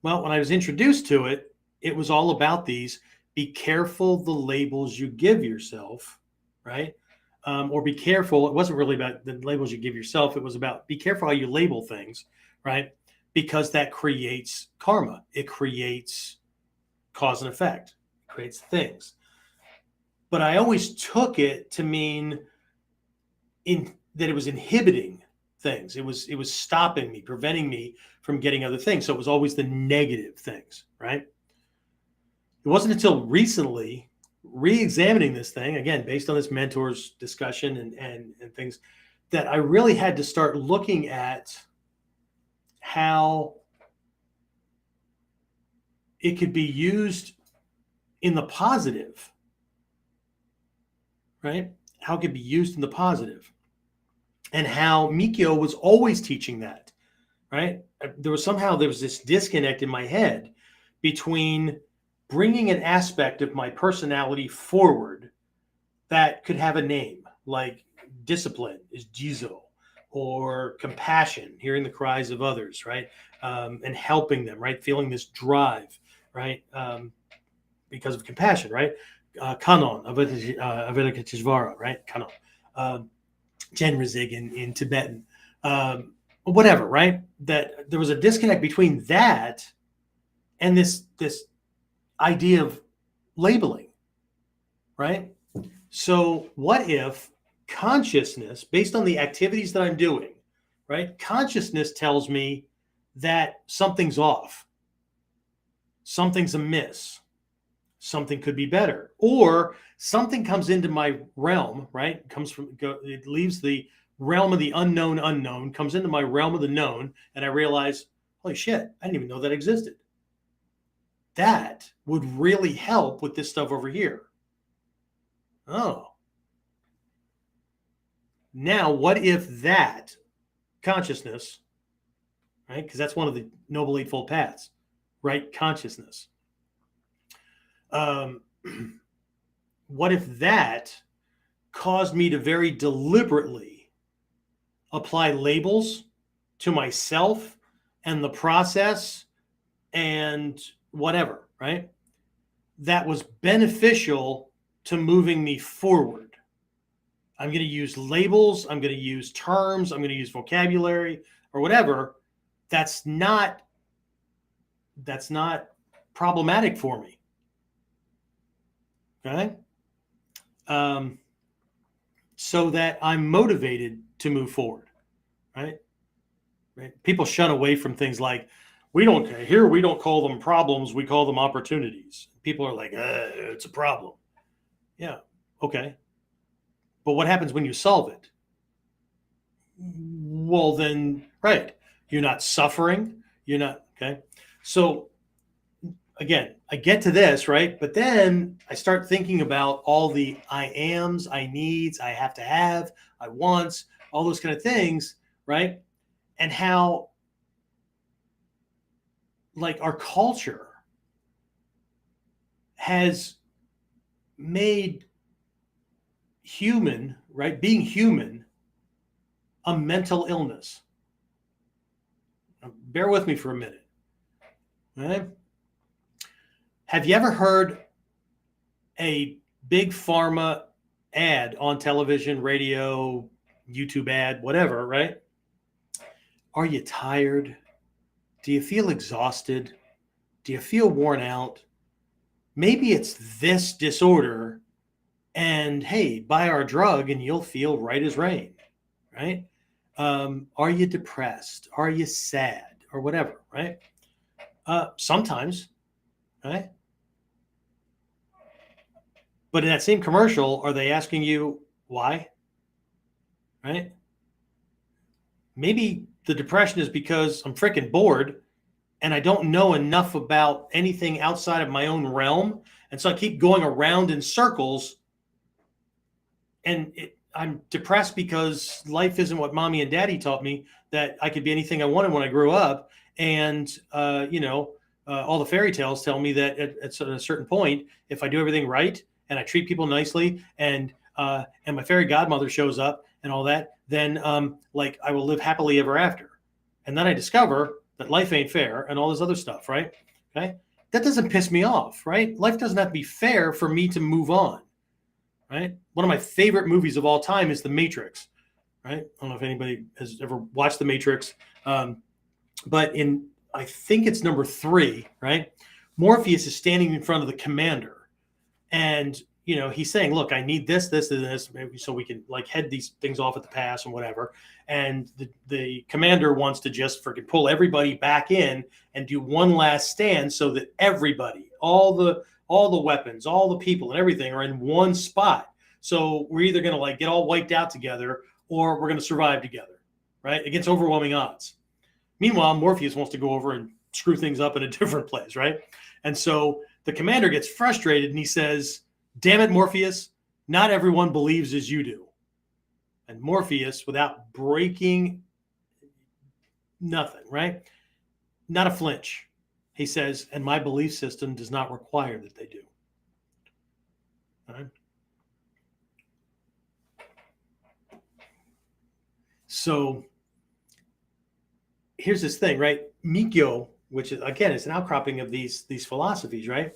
Well, when I was introduced to it, it was all about these. Be careful the labels you give yourself, right? Or be careful. It wasn't really about the labels you give yourself. It was about be careful how you label things, right? Because that creates karma. It creates cause and effect. It creates things. But I always took it to mean that it was inhibiting things. It was stopping me, preventing me from getting other things. So it was always the negative things, right? It wasn't until recently, re-examining this thing, again, based on this mentor's discussion and things, that I really had to start looking at how it could be used in the positive, right? How it could be used in the positive. And how Mikkyo was always teaching that, right? There was this disconnect in my head between bringing an aspect of my personality forward that could have a name, like discipline is jizo, or compassion, hearing the cries of others, right? And helping them, right? Feeling this drive, right? Because of compassion, right? Kanon, Avedikatishvara, right? Kanon. Genrizig in Tibetan, whatever, right? That there was a disconnect between that and this idea of labeling, right? So what if consciousness, based on the activities that I'm doing, right? Consciousness tells me that something's off, something's amiss, something could be better, or something comes into my realm, right? It leaves the realm of the unknown, comes into my realm of the known, and I realize, holy shit, I didn't even know that existed. That would really help with this stuff over here. Oh. Now, what if that consciousness, right? Because that's one of the Noble Eightfold Paths, right? Consciousness. What if that caused me to very deliberately apply labels to myself and the process and whatever, right? That was beneficial to moving me forward. I'm going to use labels. I'm going to use terms. I'm going to use vocabulary or whatever. That's not problematic for me. Okay. So that I'm motivated to move forward, right? People shun away from things like, we don't call them problems, we call them opportunities. People are like, it's a problem. Yeah, okay. But what happens when you solve it? Well, then, right, you're not suffering, you're not, okay? So again, I get to this, right? But then I start thinking about all the I ams, I needs, I have to have, I wants, all those kind of things, right? And how, like, our culture has made human, right? Being human, a mental illness. Now, bear with me for a minute, right? Have you ever heard a big pharma ad on television, radio, YouTube ad, whatever, right? Are you tired? Do you feel exhausted? Do you feel worn out? Maybe it's this disorder, and hey, buy our drug and you'll feel right as rain, right? Are you depressed? Are you sad? Or whatever, right? Sometimes, right? But in that same commercial, are they asking you why? Right? Maybe the depression is because I'm freaking bored and I don't know enough about anything outside of my own realm. And so I keep going around in circles, and I'm depressed because life isn't what mommy and daddy taught me, that I could be anything I wanted when I grew up. And, all the fairy tales tell me that at a certain point, if I do everything right and I treat people nicely, and my fairy godmother shows up and all that, then like I will live happily ever after. And then I discover that life ain't fair and all this other stuff, right? Okay, that doesn't piss me off, right? Life doesn't have to be fair for me to move on, right? One of my favorite movies of all time is The Matrix, right? I don't know if anybody has ever watched The Matrix, but I think it's number 3, right? Morpheus is standing in front of the commander, and he's saying, "Look, I need this, this, and this, maybe so we can like head these things off at the pass and whatever." And the commander wants to just freaking pull everybody back in and do one last stand, so that everybody, all the weapons, all the people, and everything are in one spot. So we're either going to like get all wiped out together, or we're going to survive together, right? Against overwhelming odds. Meanwhile, Morpheus wants to go over and screw things up in a different place, right? And so the commander gets frustrated and he says, "Damn it, Morpheus, not everyone believes as you do." And Morpheus, without breaking nothing, right? Not a flinch. He says, "And my belief system does not require that they do." All right? So here's this thing, right? Mikkyo, which is, again, it's an outcropping of these philosophies, right?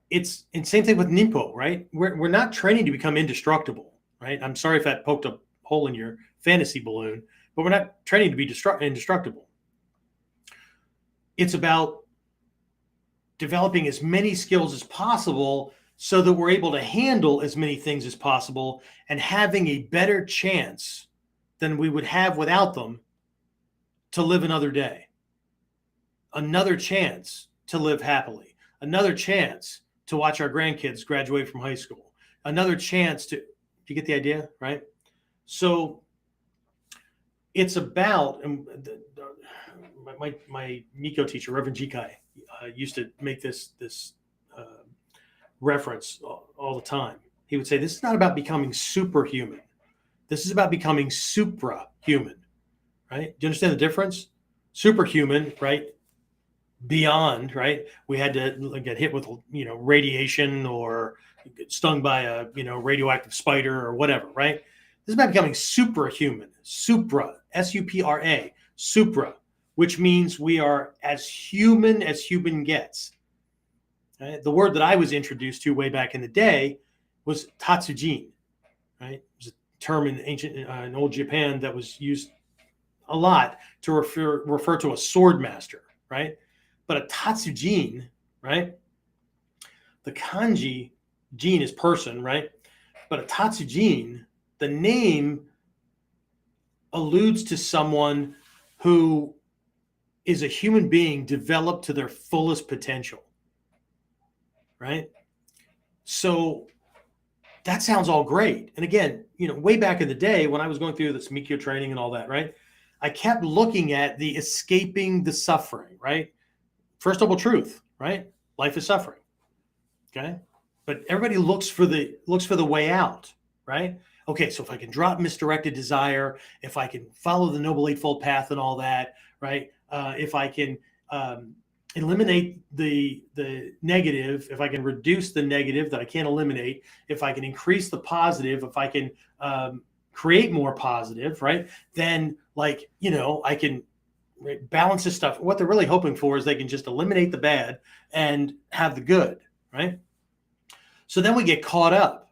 It's and same thing with Ninpo, right? We're not training to become indestructible, right? I'm sorry if that poked a hole in your fantasy balloon, but we're not training to be indestructible. It's about developing as many skills as possible so that we're able to handle as many things as possible and having a better chance than we would have without them to live another day, another chance to live happily, another chance to watch our grandkids graduate from high school, another chance to, you get the idea, right? So it's about, my Mikkyo teacher, Reverend Jikai, used to make this reference all the time. He would say, this is not about becoming superhuman. This is about becoming suprahuman, right? Do you understand the difference? Superhuman, right? Beyond, right? We had to get hit with, radiation or get stung by a, radioactive spider or whatever, right? This is about becoming suprahuman, supra, S-U-P-R-A, supra, which means we are as human gets. Right? The word that I was introduced to way back in the day was tatsujin, right? It was a term in in old Japan that was used a lot to refer to a sword master, right? But a tatsujin, right? The kanji, jin is person, right? But a tatsujin, the name alludes to someone who is a human being developed to their fullest potential, right? So that sounds all great. And again, way back in the day when I was going through this Mikkyo training and all that, right? I kept looking at the escaping the suffering, right? First double truth, right? Life is suffering. Okay. But everybody looks for the way out, right? Okay, so if I can drop misdirected desire, if I can follow the Noble Eightfold Path and all that, right? If I can eliminate the negative, if I can reduce the negative that I can't eliminate, if I can increase the positive, if I can create more positive, right? Then I can balance this stuff. What they're really hoping for is they can just eliminate the bad and have the good, right? So then we get caught up,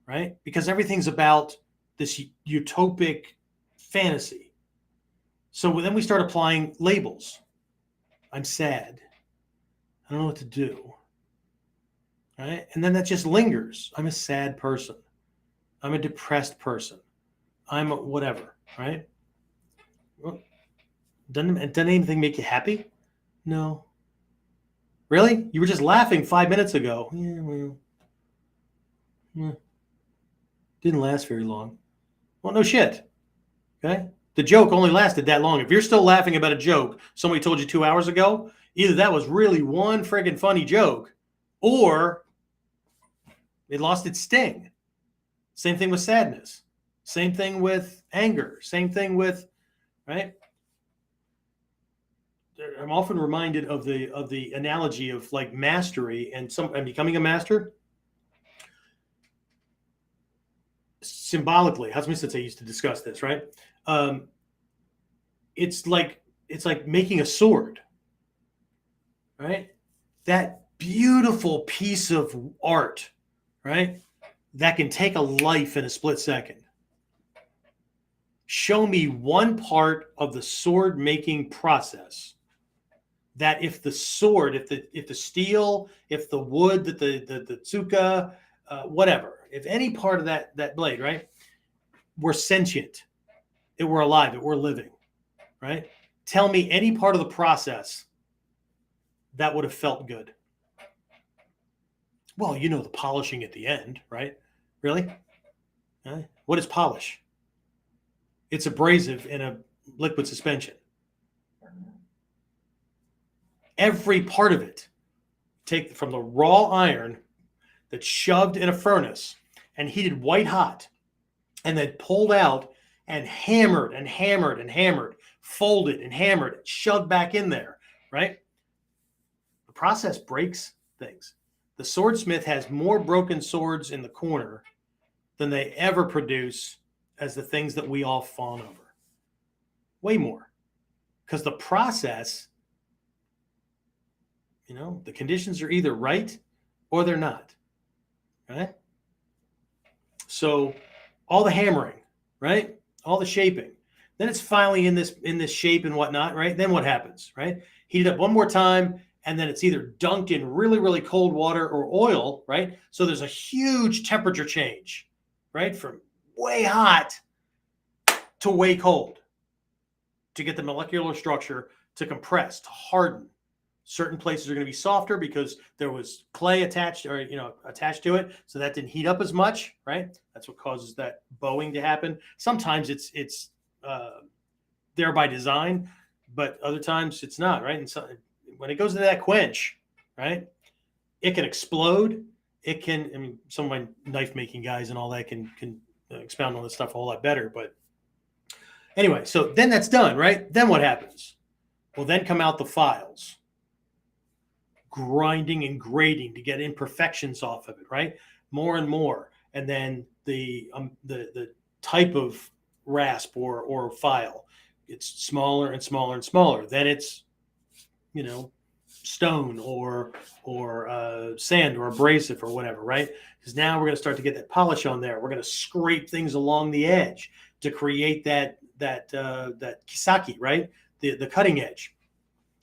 right? Because everything's about this utopic fantasy. So then we start applying labels. I'm sad. I don't know what to do, right? And then that just lingers. I'm a sad person. I'm a depressed person. I'm a whatever, right? Well, doesn't anything make you happy? No. Really? You were just laughing 5 minutes ago. Yeah, well, didn't last very long. Well, no shit. Okay? The joke only lasted that long. If you're still laughing about a joke somebody told you 2 hours ago, either that was really one friggin' funny joke, or it lost its sting. Same thing with sadness. Same thing with anger. Same thing with, right? I'm often reminded of the analogy of like mastery and becoming a master. Symbolically, Hatsumi Sensei used to discuss this, right? Um, it's like making a sword, right? That beautiful piece of art, right? That can take a life in a split second. Show me one part of the sword making process that if the sword, if the steel, if the wood, that the tsuka, whatever, if any part of that blade, right, were sentient, it were alive, it were living, right? Tell me any part of the process that would have felt good. Well, the polishing at the end, right? Really? What is polish? It's abrasive in a liquid suspension. Every part of it, take from the raw iron that's shoved in a furnace and heated white hot, and then pulled out and hammered and hammered and hammered, folded and hammered, shoved back in there, right? The process breaks things. The swordsmith has more broken swords in the corner than they ever produce as the things that we all fawn over. Way more. Because the process, the conditions are either right or they're not. Right? So all the hammering, right? All the shaping. Then it's finally in this shape and whatnot, right? Then what happens, right? Heat it up one more time, and then it's either dunked in really, really cold water or oil, right? So there's a huge temperature change, right? From way hot to way cold to get the molecular structure to compress, to harden. Certain places are going to be softer because there was clay attached to it, so that didn't heat up as much, right? That's what causes that bowing to happen. Sometimes it's there by design, but other times it's not, right? And so when it goes into that quench, right, it can explode. It can. Some of my knife making guys and all that can expound on this stuff a whole lot better. But anyway, so then that's done, right? Then what happens? Well, then come out the files. Grinding and grating to get imperfections off of it, right? More and more, and then the type of rasp or file, it's smaller and smaller and smaller. Then it's stone or sand or abrasive or whatever, right? Because now we're going to start to get that polish on there. We're going to scrape things along the edge to create that kisaki, right? The cutting edge,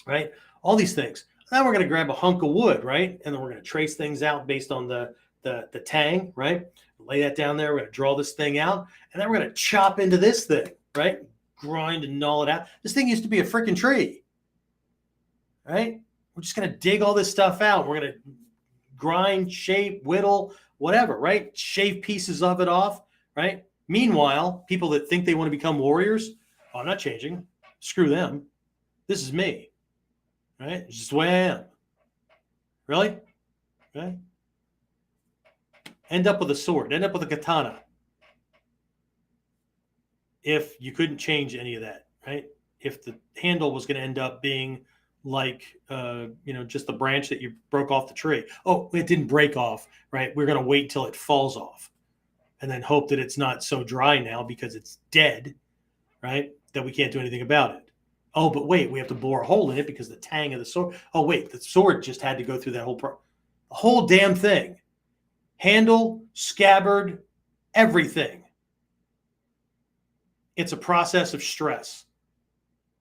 right? All these things. Now we're going to grab a hunk of wood, right? And then we're going to trace things out based on the tang, right? Lay that down there. We're going to draw this thing out. And then we're going to chop into this thing, right? Grind and gnaw it out. This thing used to be a freaking tree, right? We're just going to dig all this stuff out. We're going to grind, shape, whittle, whatever, right? Shave pieces of it off, right? Meanwhile, people that think they want to become warriors, I'm not changing. Screw them. This is me. Right? It's just the way I am. Really? Okay. End up with a sword. End up with a katana. If you couldn't change any of that, right? If the handle was going to end up being like, just the branch that you broke off the tree. Oh, it didn't break off, right? We're going to wait till it falls off and then hope that it's not so dry now because it's dead, right? That we can't do anything about it. Oh, but wait, we have to bore a hole in it because the tang of the sword. Oh, wait, the sword just had to go through that the whole damn thing. Handle, scabbard, everything. It's a process of stress.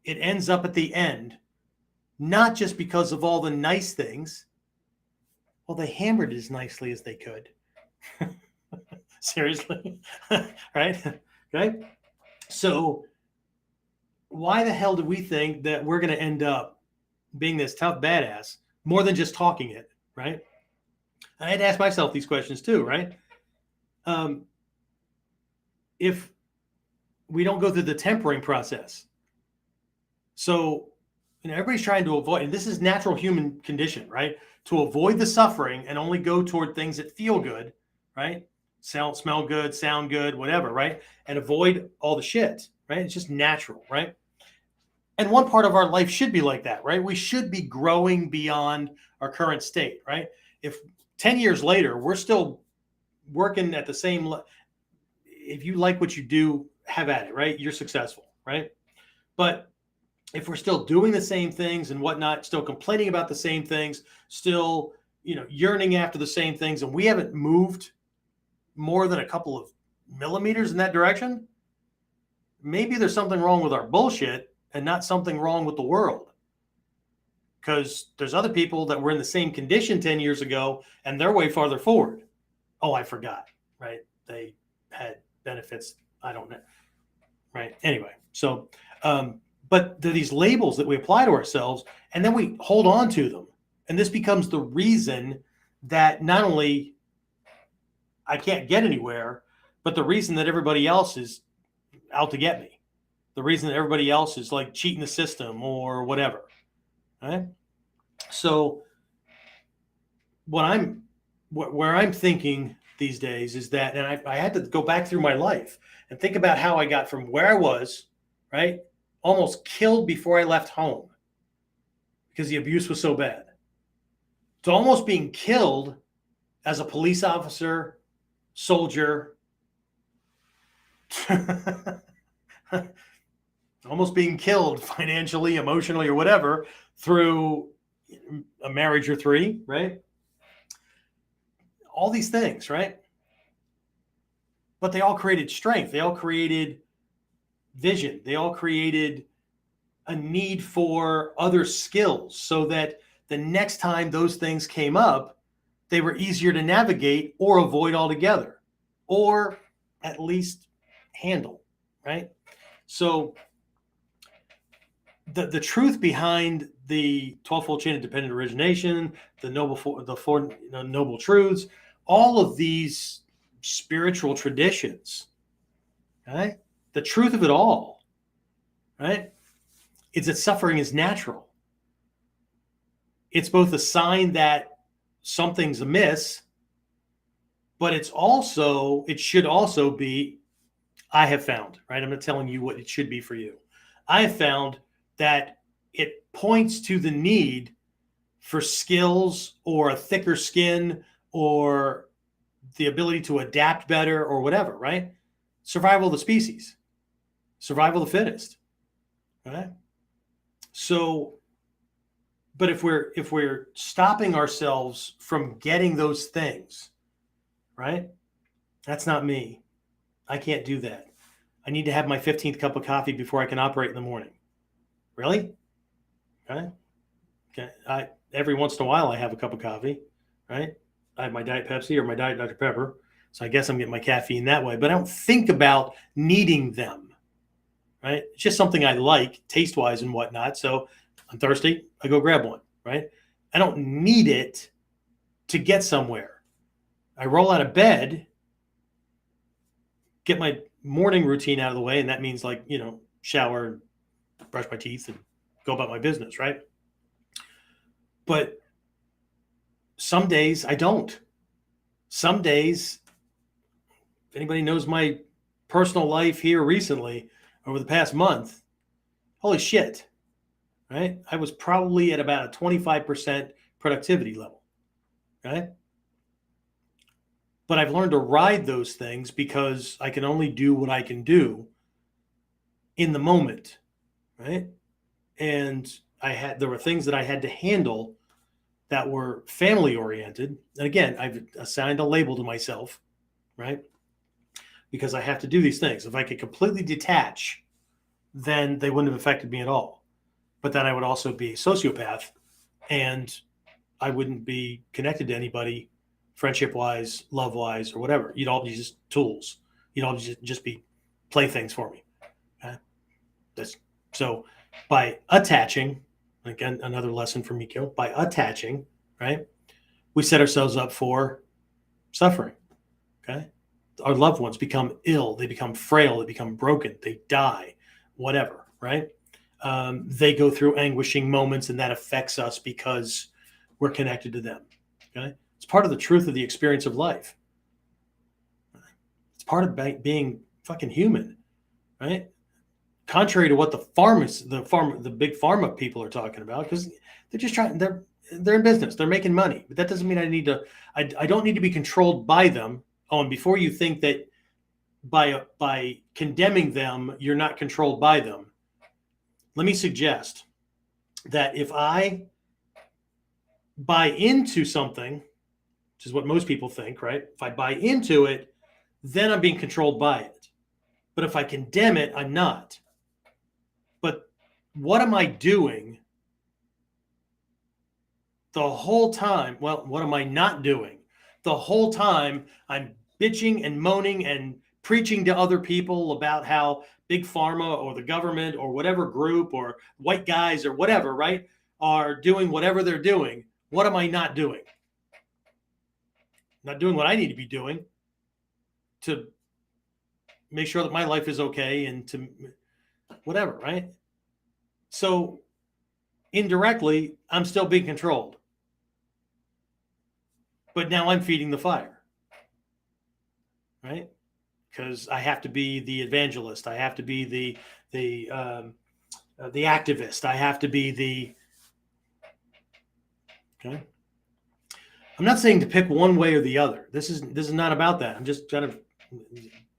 It ends up at the end, not just because of all the nice things. Well, they hammered it as nicely as they could. Seriously, right? Okay. So why the hell do we think that we're going to end up being this tough badass more than just talking it, right? I had to ask myself these questions too, right? If we don't go through the tempering process. So, everybody's trying to avoid, and this is natural human condition, right? To avoid the suffering and only go toward things that feel good, right? Smell good, sound good, whatever, right? And avoid all the shit, right? It's just natural, right? And one part of our life should be like that, right? We should be growing beyond our current state, right? If 10 years later, we're still working at the same, if you like what you do, have at it, right? You're successful, right? But if we're still doing the same things and whatnot, still complaining about the same things, still, yearning after the same things, and we haven't moved more than a couple of millimeters in that direction, maybe there's something wrong with our bullshit and not something wrong with the world. Because there's other people that were in the same condition 10 years ago and they're way farther forward. Oh, I forgot, right? They had benefits. I don't know, right? Anyway, so, but there are these labels that we apply to ourselves and then we hold on to them. And this becomes the reason that not only I can't get anywhere, but the reason that everybody else is out to get me. The reason that everybody else is like cheating the system or whatever. Right? So where I'm thinking these days is that, and I had to go back through my life and think about how I got from where I was, right? Almost killed before I left home because the abuse was so bad, to almost being killed as a police officer, soldier, almost being killed financially, emotionally, or whatever through a marriage or three, right? All these things, right? But they all created strength. They all created vision. They all created a need for other skills so that the next time those things came up, they were easier to navigate or avoid altogether, or at least handle, right? So the truth behind the 12-fold chain of dependent origination, the four noble truths, all of these spiritual traditions, right? The truth of it all, right? Is that suffering is natural. It's both a sign that something's amiss, but it should also be, I have found, right? I'm not telling you what it should be for you. I have found that it points to the need for skills or a thicker skin or the ability to adapt better or whatever, right? Survival of the species, survival of the fittest, right? So, but if we're stopping ourselves from getting those things, right? That's not me. I can't do that. I need to have my 15th cup of coffee before I can operate in the morning. Really? Okay. Every once in a while I have a cup of coffee, right? I have my Diet Pepsi or my Diet Dr. Pepper. So I guess I'm getting my caffeine that way, but I don't think about needing them, right? It's just something I like taste-wise and whatnot. So I'm thirsty, I go grab one, right? I don't need it to get somewhere. I roll out of bed, get my morning routine out of the way, and that means shower, brush my teeth, and go about my business, right? But some days I don't. Some days, if anybody knows my personal life here recently, over the past month, holy shit, right? I was probably at about a 25% productivity level, right? But I've learned to ride those things because I can only do what I can do in the moment, right? And there were things that I had to handle that were family oriented. And again, I've assigned a label to myself, right? Because I have to do these things. If I could completely detach, then they wouldn't have affected me at all. But then I would also be a sociopath and I wouldn't be connected to anybody friendship wise, love wise, or whatever. You'd all be just tools. You'd all just be playthings for me. Okay? So by attaching, again, another lesson from Mikkyo, by attaching, right, we set ourselves up for suffering. Okay. Our loved ones become ill, they become frail, they become broken, they die, whatever, right? They go through anguishing moments and that affects us because we're connected to them. Okay. It's part of the truth of the experience of life. It's part of being fucking human, right? contrary to what the big pharma people are talking about, because they're just trying, they're in business, they're making money, but that doesn't mean I don't need to be controlled by them. Oh, and before you think that by condemning them, you're not controlled by them, let me suggest that if I buy into something, which is what most people think, right? If I buy into it, then I'm being controlled by it. But if I condemn it, I'm not. But what am I doing the whole time? Well, what am I not doing? The whole time I'm bitching and moaning and preaching to other people about how big pharma or the government or whatever group or white guys or whatever, right, are doing whatever they're doing. What am I not doing? Not doing what I need to be doing to make sure that my life is okay and to whatever, right? So indirectly, I'm still being controlled. But now I'm feeding the fire, right? Because I have to be the evangelist. I have to be the activist. I have to be okay. I'm not saying to pick one way or the other. This is not about that. I'm just kind of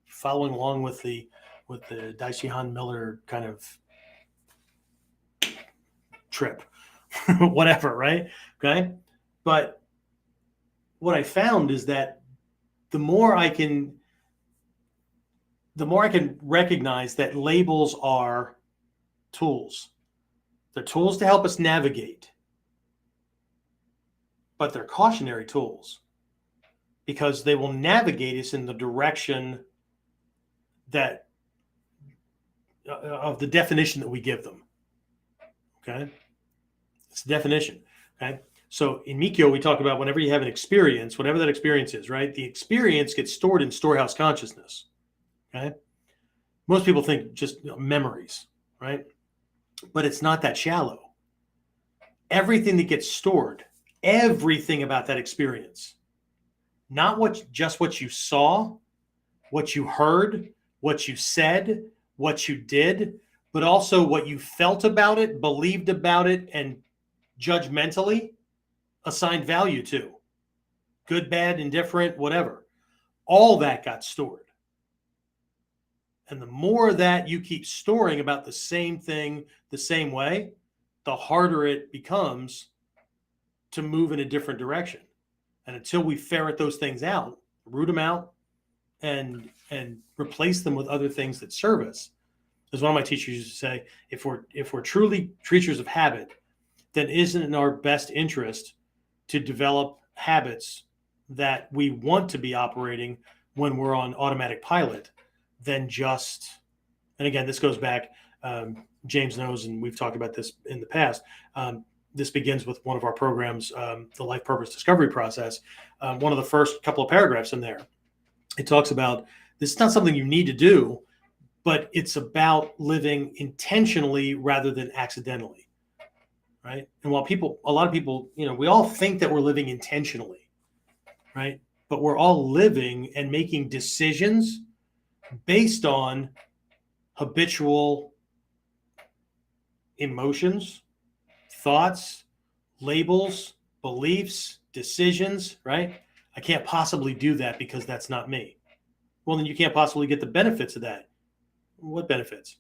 following along with the Daishi Han Miller kind of trip, whatever, right? Okay. But what I found is that the more I can recognize that labels are tools. They're tools to help us navigate, but they're cautionary tools because they will navigate us in the direction that of the definition that we give them. Okay. It's the definition. Okay. So in Mikkyo, we talk about whenever you have an experience, whatever that experience is, right? The experience gets stored in storehouse consciousness. Okay. Most people think just memories, right? But it's not that shallow. Everything that gets stored, everything about that experience, not just what you saw, what you heard, what you said, what you did, but also what you felt about it, believed about it, and judgmentally assigned value to. Good, bad, indifferent, whatever. All that got stored. And the more that you keep storing about the same thing the same way, the harder it becomes to move in a different direction. And until we ferret those things out, root them out, and replace them with other things that serve us, as one of my teachers used to say, if we're truly creatures of habit, then isn't it in our best interest to develop habits that we want to be operating when we're on automatic pilot than just, and again, this goes back, James knows, and we've talked about this in the past. This begins with one of our programs, the Life Purpose Discovery Process. One of the first couple of paragraphs in there, it talks about this is not something you need to do, but it's about living intentionally rather than accidentally, right? And while a lot of people, we all think that we're living intentionally, right? But we're all living and making decisions based on habitual emotions, thoughts, labels, beliefs, decisions, right? I can't possibly do that because that's not me. Well, then you can't possibly get the benefits of that. What benefits?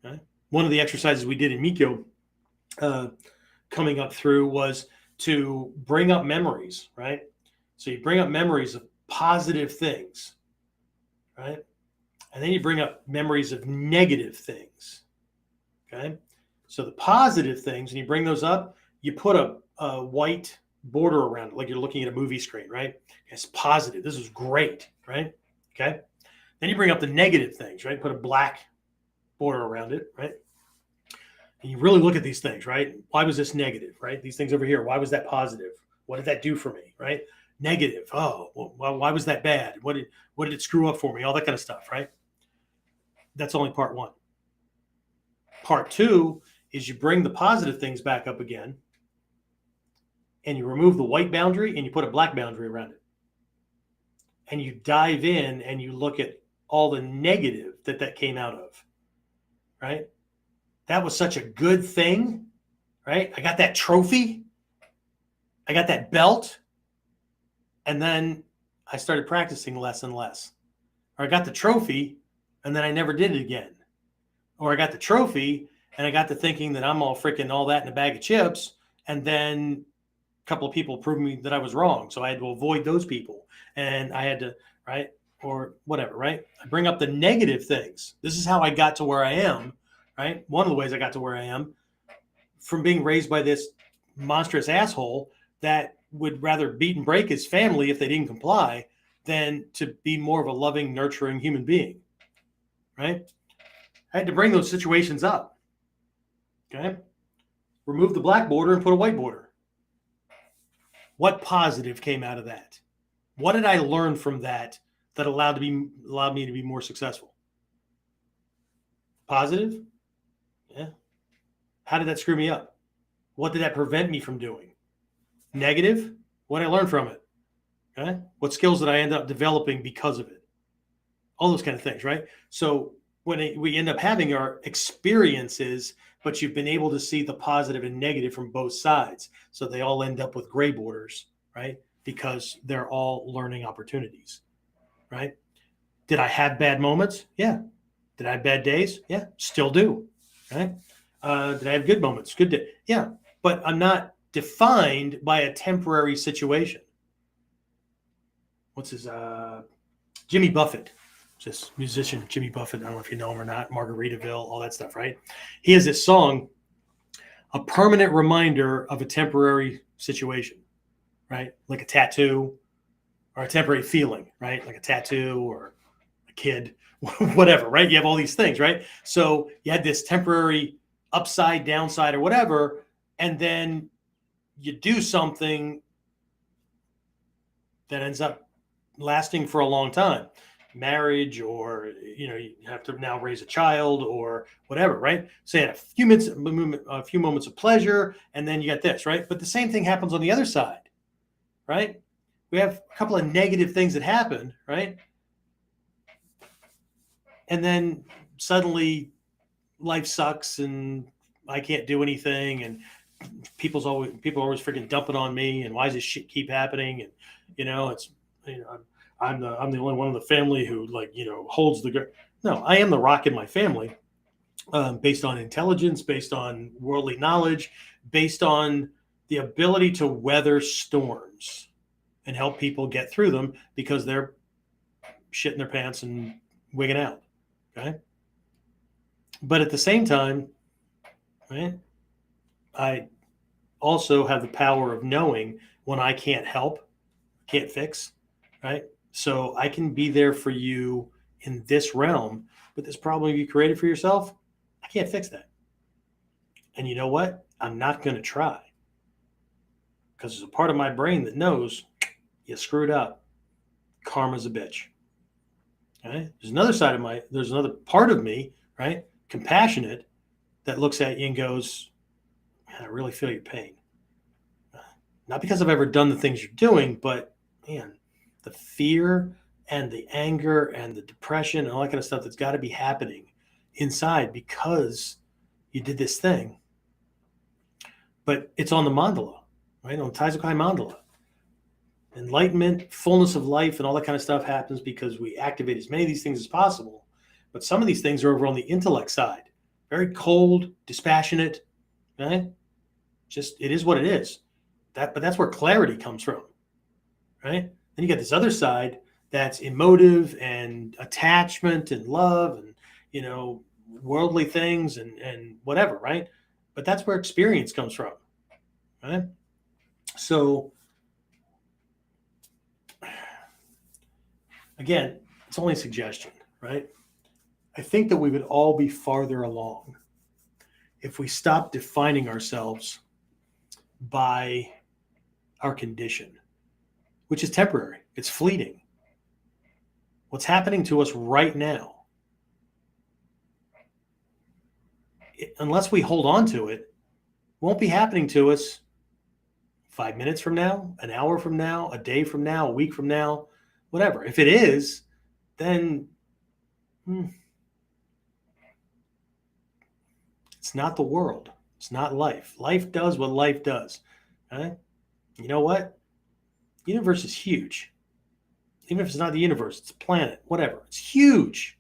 Okay. One of the exercises we did in Mikkyo coming up through was to bring up memories, right? So you bring up memories of positive things, right? And then you bring up memories of negative things, okay? So the positive things, and you bring those up, you put a white border around it, like you're looking at a movie screen, right? It's positive. This is great, right? Okay. Then you bring up the negative things, right? Put a black border around it, right? And you really look at these things, right? Why was this negative, right? These things over here, why was that positive? What did that do for me, right? Negative. Oh, well, why was that bad? What did it screw up for me? All that kind of stuff, right? That's only part one. Part two is you bring the positive things back up again, and you remove the white boundary and you put a black boundary around it. And you dive in and you look at all the negative that came out of. right? That was such a good thing, right? I got that trophy. I got that belt. And then I started practicing less and less. Or I got the trophy and then I never did it again. Or I got the trophy and I got to thinking that I'm all freaking all that in a bag of chips. And then a couple of people proved me that I was wrong. So I had to avoid those people. And I had to, right? Or whatever, right? I bring up the negative things. This is how I got to where I am, right? One of the ways I got to where I am from being raised by this monstrous asshole that would rather beat and break his family if they didn't comply than to be more of a loving, nurturing human being, right? I had to bring those situations up, okay? Remove the black border and put a white border. What positive came out of that? What did I learn from that that allowed me to be more successful? Positive? Yeah. How did that screw me up? What did that prevent me from doing? Negative? What did I learn from it? Okay. What skills did I end up developing because of it? All those kind of things, right? So when we end up having our experiences, but you've been able to see the positive and negative from both sides. So they all end up with gray borders, right? Because they're all learning opportunities, right? Did I have bad moments? Yeah. Did I have bad days? Yeah, still do, right? Did I have good moments? Good day. Yeah, but I'm not defined by a temporary situation. What's his Jimmy Buffett, just musician Jimmy Buffett. I don't know if you know him or not. Margaritaville, all that stuff, right? He has this song, a permanent reminder of a temporary situation, right? Like a tattoo or a temporary feeling, right? Like a tattoo or a kid, whatever, right? You have all these things, right? So you had this temporary upside, downside, or whatever, and then you do something that ends up lasting for a long time, marriage, or you have to now raise a child or whatever, right? So you had a few moments of pleasure, and then you got this, right? But the same thing happens on the other side, right? We have a couple of negative things that happen, right? And then suddenly life sucks and I can't do anything, and people are always freaking dumping on me, and why does this shit keep happening? And it's I'm the only one in the family who holds the. No, I am the rock in my family, based on intelligence, based on worldly knowledge, based on the ability to weather storms and help people get through them because they're shitting their pants and wigging out. Okay. But at the same time, right, I also have the power of knowing when I can't help, can't fix, right? So I can be there for you in this realm, but this problem you created for yourself, I can't fix that. And you know what? I'm not going to try because there's a part of my brain that knows you screwed up. Karma's a bitch. Okay? There's another part of me, right? Compassionate, that looks at you and goes, man, I really feel your pain. Not because I've ever done the things you're doing, but man, the fear and the anger and the depression and all that kind of stuff that's got to be happening inside because you did this thing. But it's on the mandala, right? On Taizokai mandala. Enlightenment, fullness of life, and all that kind of stuff happens because we activate as many of these things as possible. But some of these things are over on the intellect side. Very cold, dispassionate, right? Just, it is what it is. But that's where clarity comes from, right? Then you got this other side that's emotive and attachment and love and, worldly things and whatever, right? But that's where experience comes from, right? So, again, it's only a suggestion, right? I think that we would all be farther along if we stop defining ourselves by our condition, which is temporary. It's fleeting. What's happening to us right now, unless we hold on to it, won't be happening to us 5 minutes from now, an hour from now, a day from now, a week from now, whatever. If it is, then It's not the world. It's not life. Life does what life does. Right? You know what? The universe is huge. Even if it's not the universe, it's a planet, whatever. It's huge.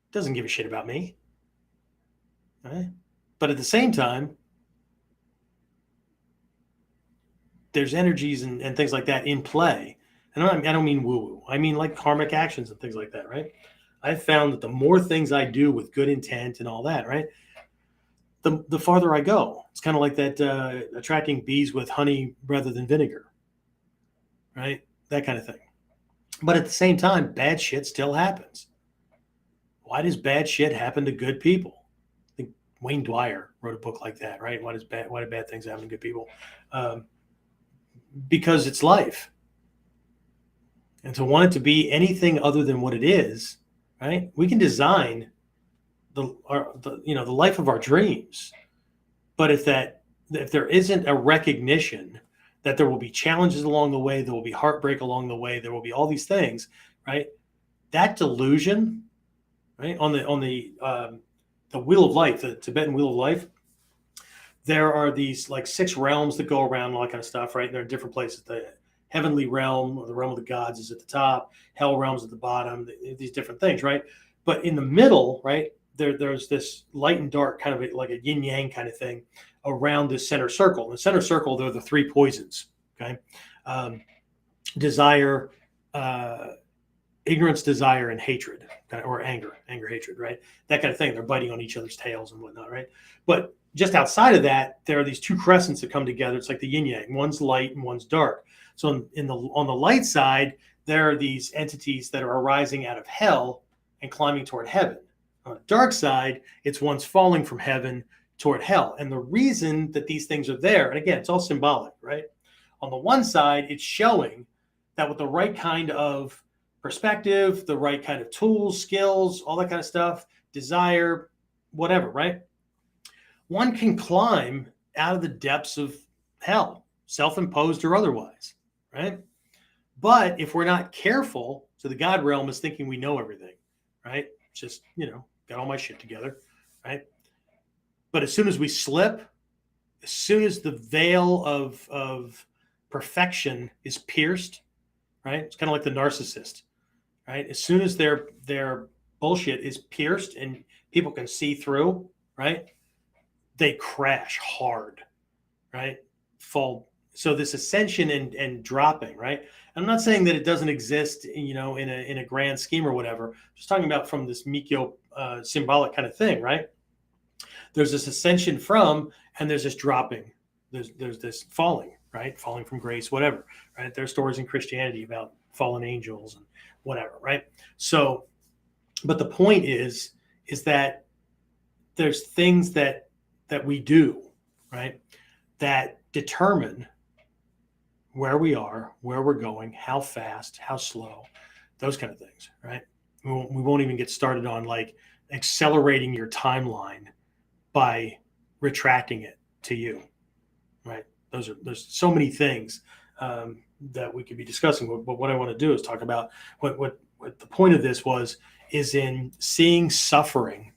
It doesn't give a shit about me. Right? But at the same time, there's energies and things like that in play. And I don't mean woo-woo. I mean like karmic actions and things like that, right? I've found that the more things I do with good intent and all that, right, the farther I go. It's kind of like that attracting bees with honey rather than vinegar, right? That kind of thing. But at the same time, bad shit still happens. Why does bad shit happen to good people? I think Wayne Dwyer wrote a book like that, right? Why do bad things happen to good people? Because it's life. And to want it to be anything other than what it is, right? We can design the life of our dreams, but if there isn't a recognition that there will be challenges along the way, there will be heartbreak along the way, there will be all these things, right? That delusion, right? On the wheel of life, the Tibetan wheel of life, there are these like 6 realms that go around, all that kind of stuff, right? And they're in different places. The heavenly realm, or the realm of the gods, is at the top. Hell realm's at the bottom. These different things, right? But in the middle, right, there's this light and dark, kind of like a yin yang kind of thing around this center circle. In the center circle, there are the 3 poisons. Okay, desire, ignorance, desire, and hatred, or anger, hatred, right? That kind of thing. They're biting on each other's tails and whatnot, right? But just outside of that, there are these 2 crescents that come together. It's like the yin yang. One's light and one's dark. So on the light side, there are these entities that are arising out of hell and climbing toward heaven. On the dark side, it's ones falling from heaven toward hell. And the reason that these things are there, and again, it's all symbolic, right? On the one side, it's showing that with the right kind of perspective, the right kind of tools, skills, all that kind of stuff, desire, whatever, right? One can climb out of the depths of hell, self-imposed or otherwise, right? But if we're not careful, so the God realm is thinking we know everything, right? Just, got all my shit together, right? But as soon as we slip, as soon as the veil of perfection is pierced, right? It's kind of like the narcissist, right? As soon as their bullshit is pierced and people can see through, right? They crash hard, right? Fall. So this ascension and dropping, right? I'm not saying that it doesn't exist, in a grand scheme or whatever. I'm just talking about from this Mikkyo symbolic kind of thing, right? There's this ascension from, and there's this dropping. There's this falling, right? Falling from grace, whatever, right? There are stories in Christianity about fallen angels and whatever, right? So, but the point is that there's things that we do, right, that determine where we are, where we're going, how fast, how slow, those kind of things, right? We won't even get started on like accelerating your timeline by retracting it to you, right? There's so many things that we could be discussing, but what I want to do is talk about what the point of this is in seeing suffering,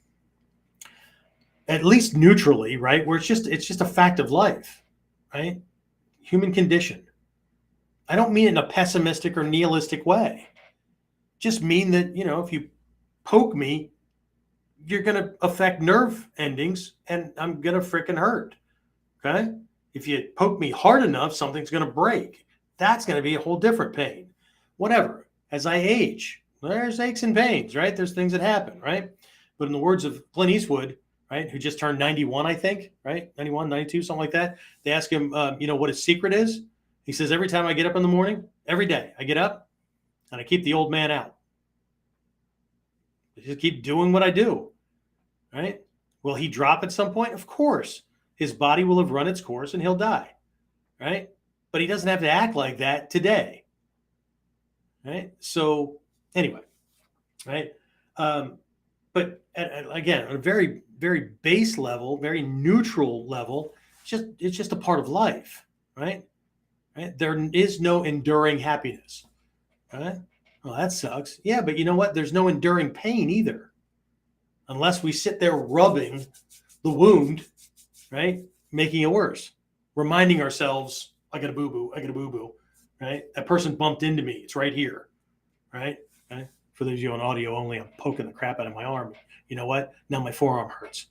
at least neutrally, right? Where it's just a fact of life, right? Human condition. I don't mean it in a pessimistic or nihilistic way. Just mean that, if you poke me, you're going to affect nerve endings and I'm going to freaking hurt. Okay. If you poke me hard enough, something's going to break. That's going to be a whole different pain. Whatever. As I age, there's aches and pains, right? There's things that happen, right? But in the words of Clint Eastwood, right, who just turned 91, I think, right? 91, 92, something like that. They ask him, what his secret is. He says, every time I get up in the morning, every day I get up and I keep the old man out. I just keep doing what I do, right? Will he drop at some point? Of course. His body will have run its course and he'll die, right? But he doesn't have to act like that today, right? So anyway, right? But again, on a very, very base level, very neutral level, it's just a part of life, right? Right? There is no enduring happiness, right? Well, that sucks. Yeah, but you know what? There's no enduring pain either, unless we sit there rubbing the wound, right? Making it worse, reminding ourselves, I got a boo-boo, I got a boo-boo, right? That person bumped into me. It's right here, right? Okay? For those of you on audio only, I'm poking the crap out of my arm. You know what? Now my forearm hurts,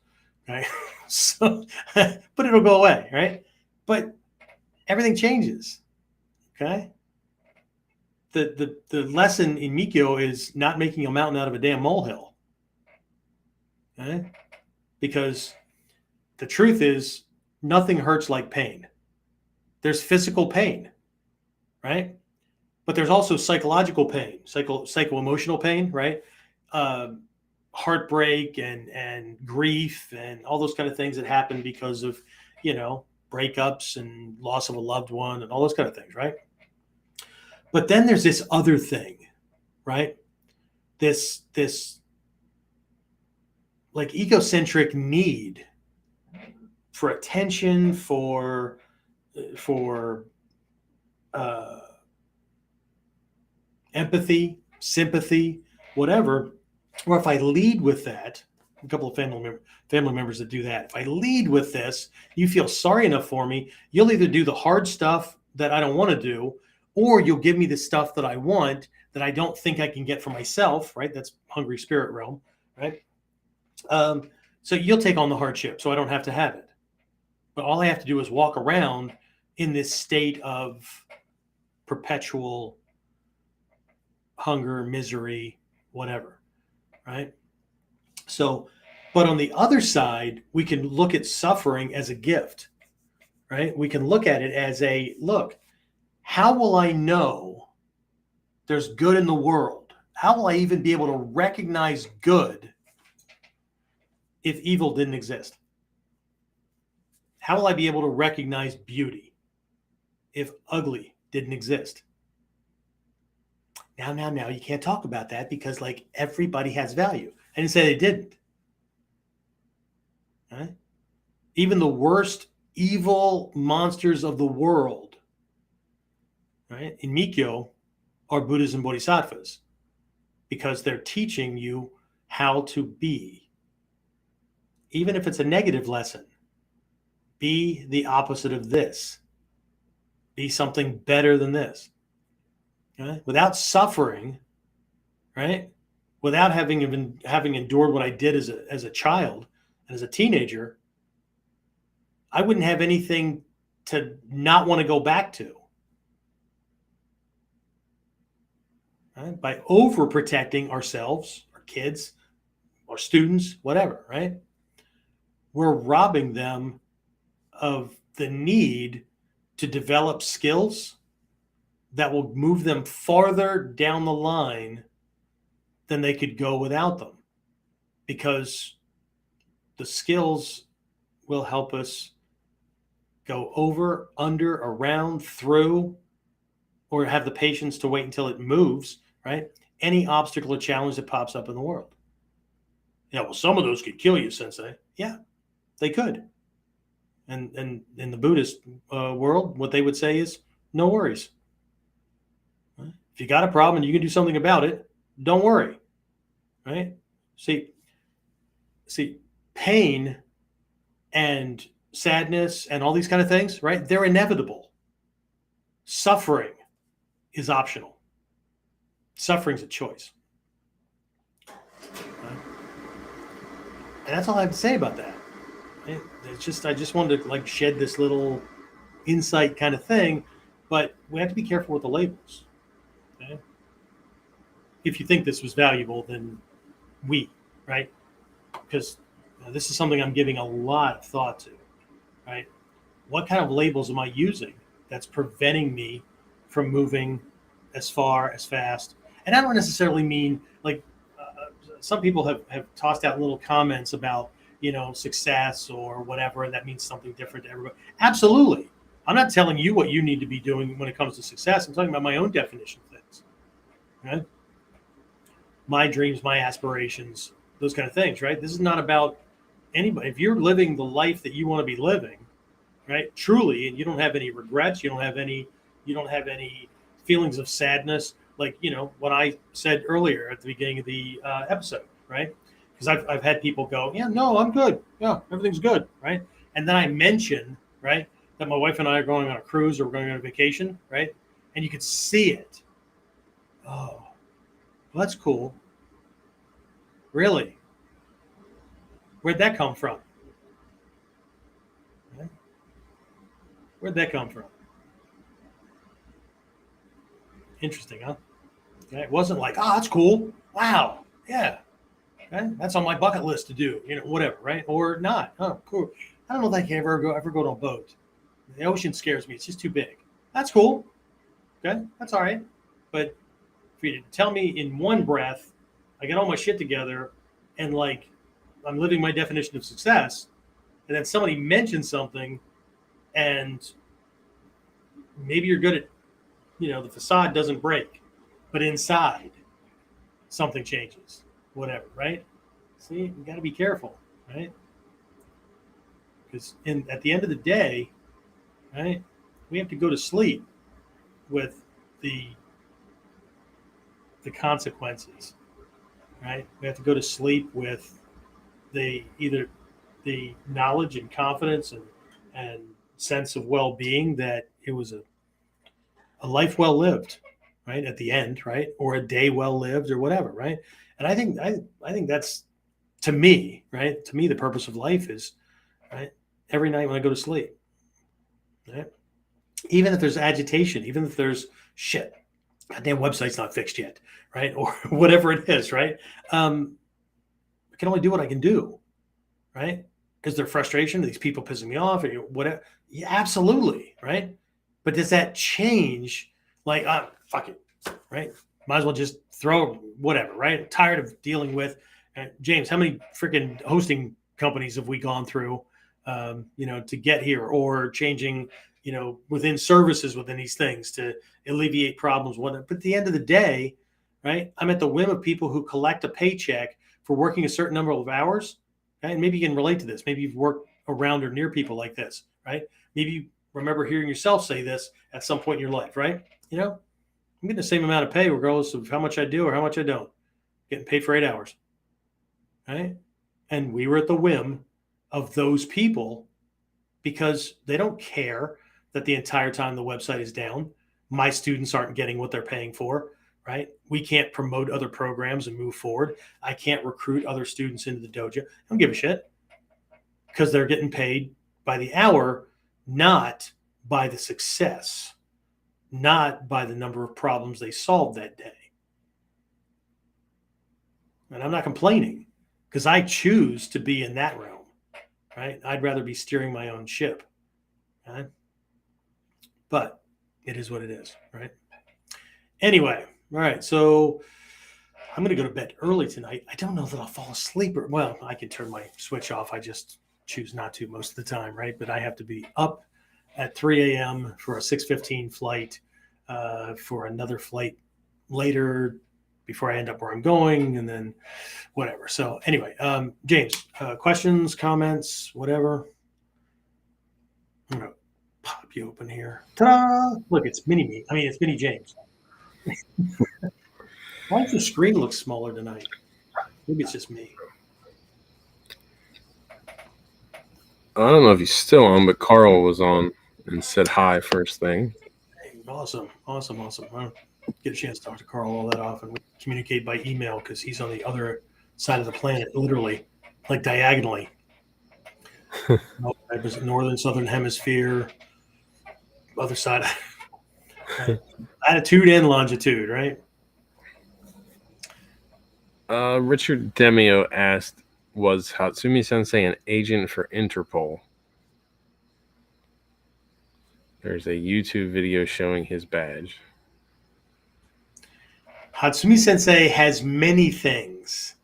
right? So, but it'll go away, right? But everything changes, okay? The lesson in Mikkyo is not making a mountain out of a damn molehill, okay? Because the truth is, nothing hurts like pain. There's physical pain, right? But there's also psychological pain, psycho-emotional pain, right? Heartbreak and grief and all those kind of things that happen because of, breakups and loss of a loved one and all those kind of things, right? But then there's this other thing, right? This like egocentric need for attention, for empathy, sympathy, whatever. Or if I lead with that, a couple of family members that do that. If I lead with this, you feel sorry enough for me, you'll either do the hard stuff that I don't want to do, or you'll give me the stuff that I want that I don't think I can get for myself, right? That's hungry spirit realm, right? So you'll take on the hardship so I don't have to have it. But all I have to do is walk around in this state of perpetual hunger, misery, whatever, right? So, but on the other side, we can look at suffering as a gift, right? We can look at it as look, how will I know there's good in the world? How will I even be able to recognize good if evil didn't exist? How will I be able to recognize beauty if ugly didn't exist? Now, you can't talk about that because like everybody has value. I didn't say they didn't. Right? Even the worst evil monsters of the world, right, in Mikkyo are Buddhas and Bodhisattvas because they're teaching you how to be. Even if it's a negative lesson, be the opposite of this. Be something better than this. Okay? Without suffering, right? Without having endured what I did as a child and as a teenager, I wouldn't have anything to not want to go back to. Right? By overprotecting ourselves, our kids, our students, whatever, right? We're robbing them of the need to develop skills that will move them farther down the line than they could go without them, because the skills will help us go over, under, around, through, or have the patience to wait until it moves, right? Any obstacle or challenge that pops up in the world. Yeah, well, some of those could kill you, Sensei. Yeah, they could. And in the Buddhist world, what they would say is, no worries. If you got a problem and you can do something about it, don't worry, right? See, pain and sadness and all these kind of things, right? They're inevitable. Suffering is optional. Suffering's a choice. Right? And that's all I have to say about that. It's just, I just wanted to like shed this little insight kind of thing, but we have to be careful with the labels. Okay? If you think this was valuable, then right? Because this is something I'm giving a lot of thought to, right? What kind of labels am I using that's preventing me from moving as far, as fast? And I don't necessarily mean like some people have tossed out little comments about, success or whatever, and that means something different to everybody. Absolutely. I'm not telling you what you need to be doing when it comes to success. I'm talking about my own definition of things. Right? My dreams, my aspirations, those kind of things, right? This is not about anybody. If you're living the life that you want to be living, right, truly, and you don't have any regrets, you don't have any feelings of sadness, like, what I said earlier at the beginning of the episode, right? because I've had people go, yeah, no, I'm good. Yeah, everything's good, right? And then I mention, right, that my wife and I are going on a cruise or we're going on a vacation, right? And you could see it. Oh, well, that's cool. Really? Where'd that come from? Right? Where'd that come from? Interesting, huh? Okay. It wasn't like, oh, that's cool. Wow. Yeah. Okay. That's on my bucket list to do, whatever, right? Or not. Oh, cool. I don't know if I can ever go on a boat. The ocean scares me. It's just too big. That's cool. Okay. That's all right. But for you to tell me in one breath, I get all my shit together and like I'm living my definition of success, and then somebody mentions something and maybe you're good at, the facade doesn't break, but inside something changes, whatever, right? See, you got to be careful, right? Because at the end of the day, right, we have to go to sleep with the consequences, right? We have to go to sleep with either the knowledge and confidence and sense of well-being that it was a life well lived, right? At the end, right? Or a day well lived or whatever, right? And I think that's, to me, right? To me, the purpose of life is, right, every night when I go to sleep, right? Even if there's agitation, even if there's shit, goddamn website's not fixed yet, right? Or whatever it is, right? I can only do what I can do, right? Is there frustration? Are these people pissing me off? Or whatever? Yeah, absolutely, right? But does that change? Like, fuck it, right? Might as well just throw whatever, right? I'm tired of dealing with James. How many freaking hosting companies have we gone through, to get here, or changing, within services within these things to alleviate problems? But at the end of the day, right? I'm at the whim of people who collect a paycheck for working a certain number of hours. Okay? And maybe you can relate to this. Maybe you've worked around or near people like this, right? Maybe you remember hearing yourself say this at some point in your life, right? I'm getting the same amount of pay regardless of how much I do or how much I don't. Getting paid for 8 hours, right? And we were at the whim of those people because they don't care that the entire time the website is down, my students aren't getting what they're paying for, right? We can't promote other programs and move forward. I can't recruit other students into the dojo. I don't give a shit because they're getting paid by the hour, not by the success, not by the number of problems they solved that day. And I'm not complaining because I choose to be in that realm, right? I'd rather be steering my own ship, right? But it is what it is, right? Anyway, all right. So I'm going to go to bed early tonight. I don't know that I'll fall asleep. Well, I can turn my switch off. I just choose not to most of the time, right? But I have to be up at 3 a.m. for a 6:15 flight, for another flight later before I end up where I'm going, and then whatever. So anyway, James, questions, comments, whatever. I'm going to pop you open here. Ta-da! Look, it's mini me. I mean, it's mini James. Why does the screen look smaller tonight? Maybe it's just me. I don't know if he's still on, but Carl was on and said hi first thing. Hey, awesome. I don't get a chance to talk to Carl all that often. We communicate by email because he's on the other side of the planet, literally, like diagonally. Northern, southern hemisphere, other side. Latitude and longitude, right? Richard Demio asked, was Hatsumi Sensei an agent for Interpol? There's a YouTube video showing his badge. Hatsumi Sensei has many things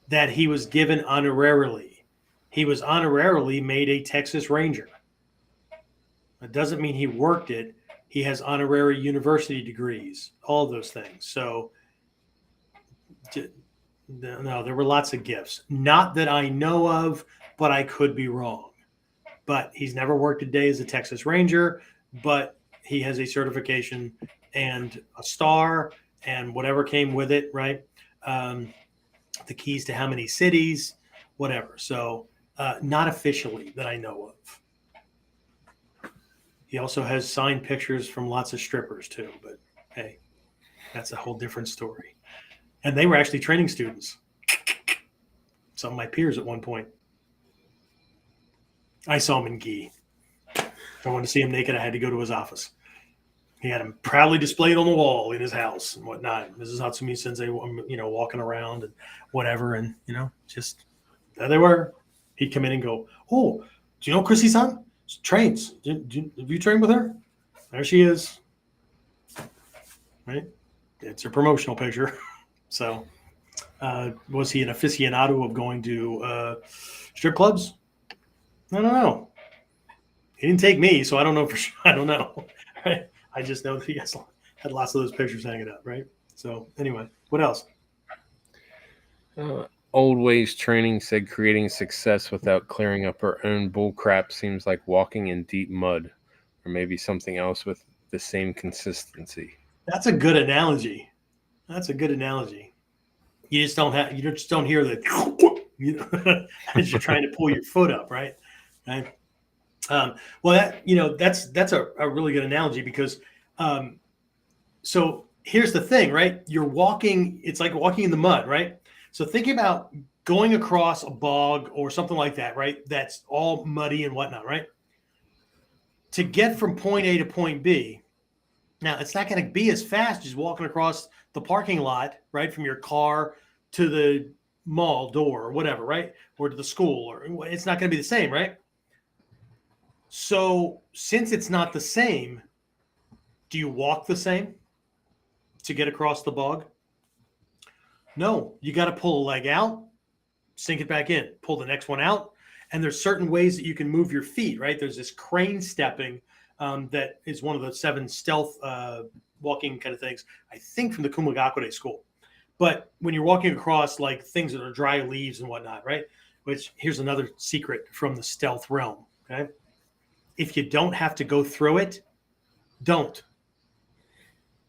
that he was given honorarily. He was honorarily made a Texas Ranger. That doesn't mean he worked it. He has honorary university degrees, all of those things. So, no, there were lots of gifts. Not that I know of, but I could be wrong. But he's never worked a day as a Texas Ranger, but he has a certification and a star and whatever came with it, right? the keys to how many cities, whatever. So not officially that I know of. He also has signed pictures from lots of strippers too, but hey, that's a whole different story. And they were actually training students. Some of my peers at one point. I saw him in gi. If I wanted to see him naked, I had to go to his office. He had him proudly displayed on the wall in his house and whatnot. This is Hatsumi Sensei, walking around and whatever. And, just there they were. He'd come in and go, "Oh, do you know Chrissy-san? She trains. Have you trained with her?" There she is. Right? It's a promotional picture. So was he an aficionado of going to strip clubs? I don't know. He didn't take me, so I don't know for sure. I don't know. Right? I just know that he had lots of those pictures hanging up, right? So anyway, what else? Old Ways Training said creating success without clearing up our own bullcrap seems like walking in deep mud, or maybe something else with the same consistency. That's a good analogy. You just don't hear the as you're trying to pull your foot up, right? Right. Well, that's a really good analogy because so here's the thing, right? You're walking, it's like walking in the mud, right? So think about going across a bog or something like that, right? That's all muddy and whatnot, right? To get from point A to point B, now it's not going to be as fast as walking across the parking lot, right? From your car to the mall door or whatever, right? Or to the school, or it's not going to be the same, right? So since it's not the same, do you walk the same to get across the bog? No, you got to pull a leg out, sink it back in, pull the next one out. And there's certain ways that you can move your feet, right? There's this crane stepping that is one of the 7 stealth walking kind of things, I think from the Kumagakure school. But when you're walking across like things that are dry leaves and whatnot, right? Which here's another secret from the stealth realm, okay? If you don't have to go through it, don't.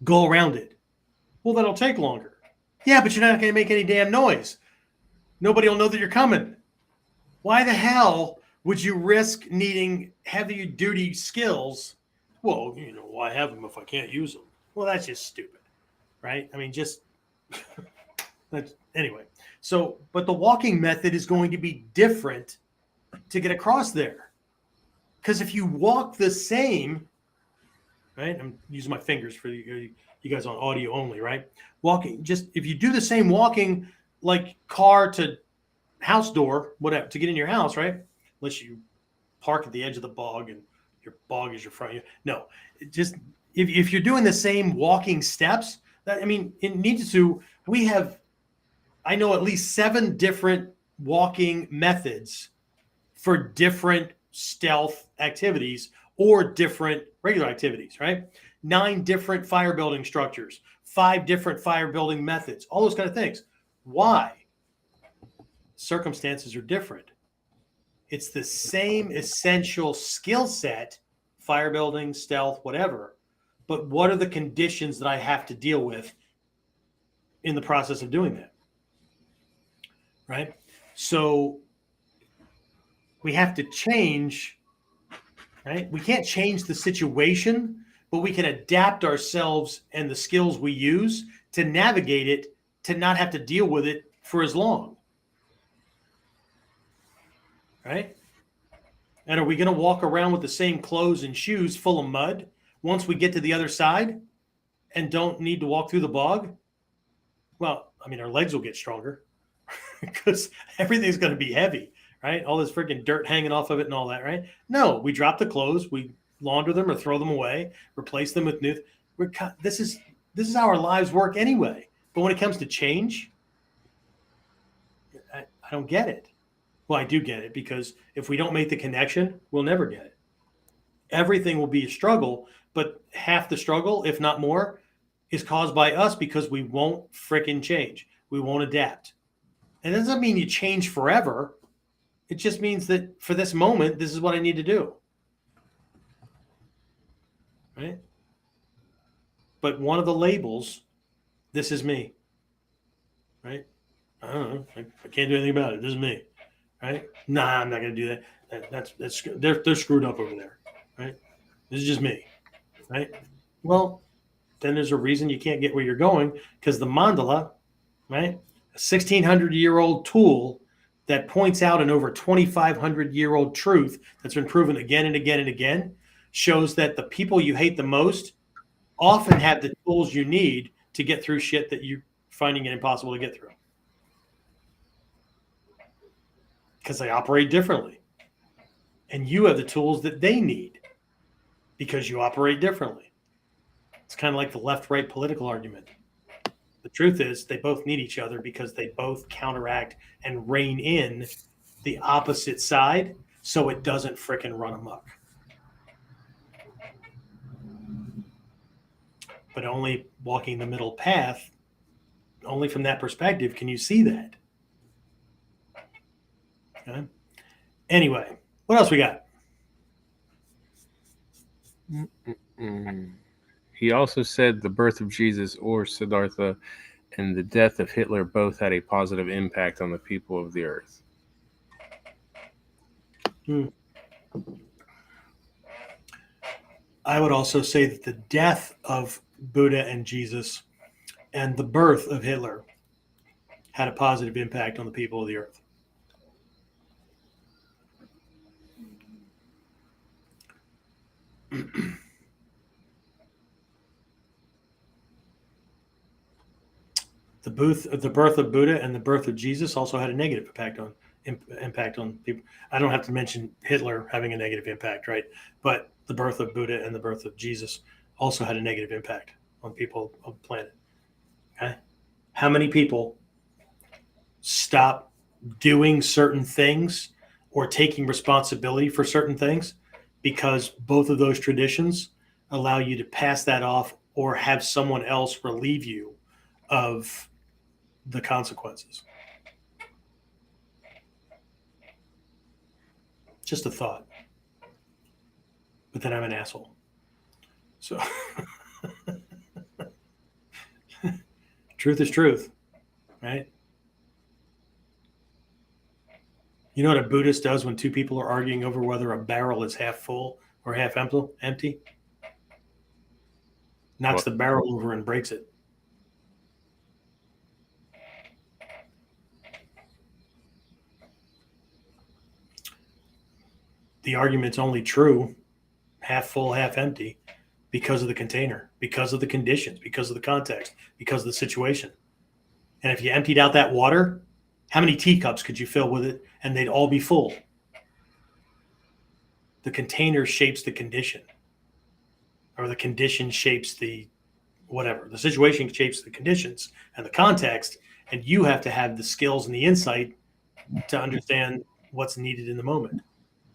Go around it. Well, that'll take longer. Yeah, but you're not going to make any damn noise. Nobody will know that you're coming. Why the hell would you risk needing heavy duty skills? Well, why have them if I can't use them? Well, that's just stupid, right? I mean, anyway. So, but the walking method is going to be different to get across there. Because if you walk the same, right? I'm using my fingers for you guys on audio only, right? Walking, just if you do the same walking like car to house door, whatever, to get in your house, right? Unless you park at the edge of the bog and your bog is your front. No, just if you're doing the same walking steps, it needs to, I know at least 7 different walking methods for different stealth activities or different regular activities, right? 9 different fire building structures, 5 different fire building methods, all those kind of things. Why? Circumstances are different. It's the same essential skill set, fire building, stealth, whatever, but what are the conditions that I have to deal with in the process of doing that, right? So we have to change, right? We can't change the situation, but we can adapt ourselves and the skills we use to navigate it, to not have to deal with it for as long. Right? And are we going to walk around with the same clothes and shoes full of mud once we get to the other side and don't need to walk through the bog? Well, our legs will get stronger because everything's going to be heavy, right? All this freaking dirt hanging off of it and all that, right? No, we drop the clothes, we launder them or throw them away, replace them with new. This is how our lives work anyway. But when it comes to change, I don't get it. Well, I do get it, because if we don't make the connection, we'll never get it. Everything will be a struggle, but half the struggle, if not more, is caused by us because we won't frickin' change. We won't adapt. And it doesn't mean you change forever. It just means that for this moment, this is what I need to do. Right? But one of the labels, this is me. Right? I don't know. I can't do anything about it. This is me, right? Nah, I'm not going to do that. They're screwed up over there, right? This is just me, right? Well, then there's a reason you can't get where you're going, because the mandala, right, a 1,600-year-old tool that points out an over 2,500-year-old truth that's been proven again and again and again, shows that the people you hate the most often have the tools you need to get through shit that you're finding it impossible to get through, because they operate differently. And you have the tools that they need because you operate differently. It's kind of like the left-right political argument. The truth is they both need each other because they both counteract and rein in the opposite side so it doesn't frickin' run amok. But only walking the middle path, only from that perspective can you see that. Okay? Anyway, what else we got? He also said the birth of Jesus or Siddhartha and the death of Hitler both had a positive impact on the people of the earth. I would also say that the death of Buddha and Jesus and the birth of Hitler had a positive impact on the people of the earth. The birth of Buddha and the birth of Jesus also had a negative impact on people. I don't have to mention Hitler having a negative impact, right? But the birth of Buddha and the birth of Jesus also had a negative impact on people of the planet. Okay? How many people stop doing certain things or taking responsibility for certain things because both of those traditions allow you to pass that off or have someone else relieve you of the consequences? Just a thought. But then I'm an asshole. So truth is truth, right? You know what a Buddhist does when two people are arguing over whether a barrel is half full or half empty? Knocks the barrel over and breaks it. The argument's only true, half full, half empty, because of the container, because of the conditions, because of the context, because of the situation. And if you emptied out that water, how many teacups could you fill with it and they'd all be full? The container shapes the condition, or the condition shapes the whatever. The situation shapes the conditions and the context, and you have to have the skills and the insight to understand what's needed in the moment.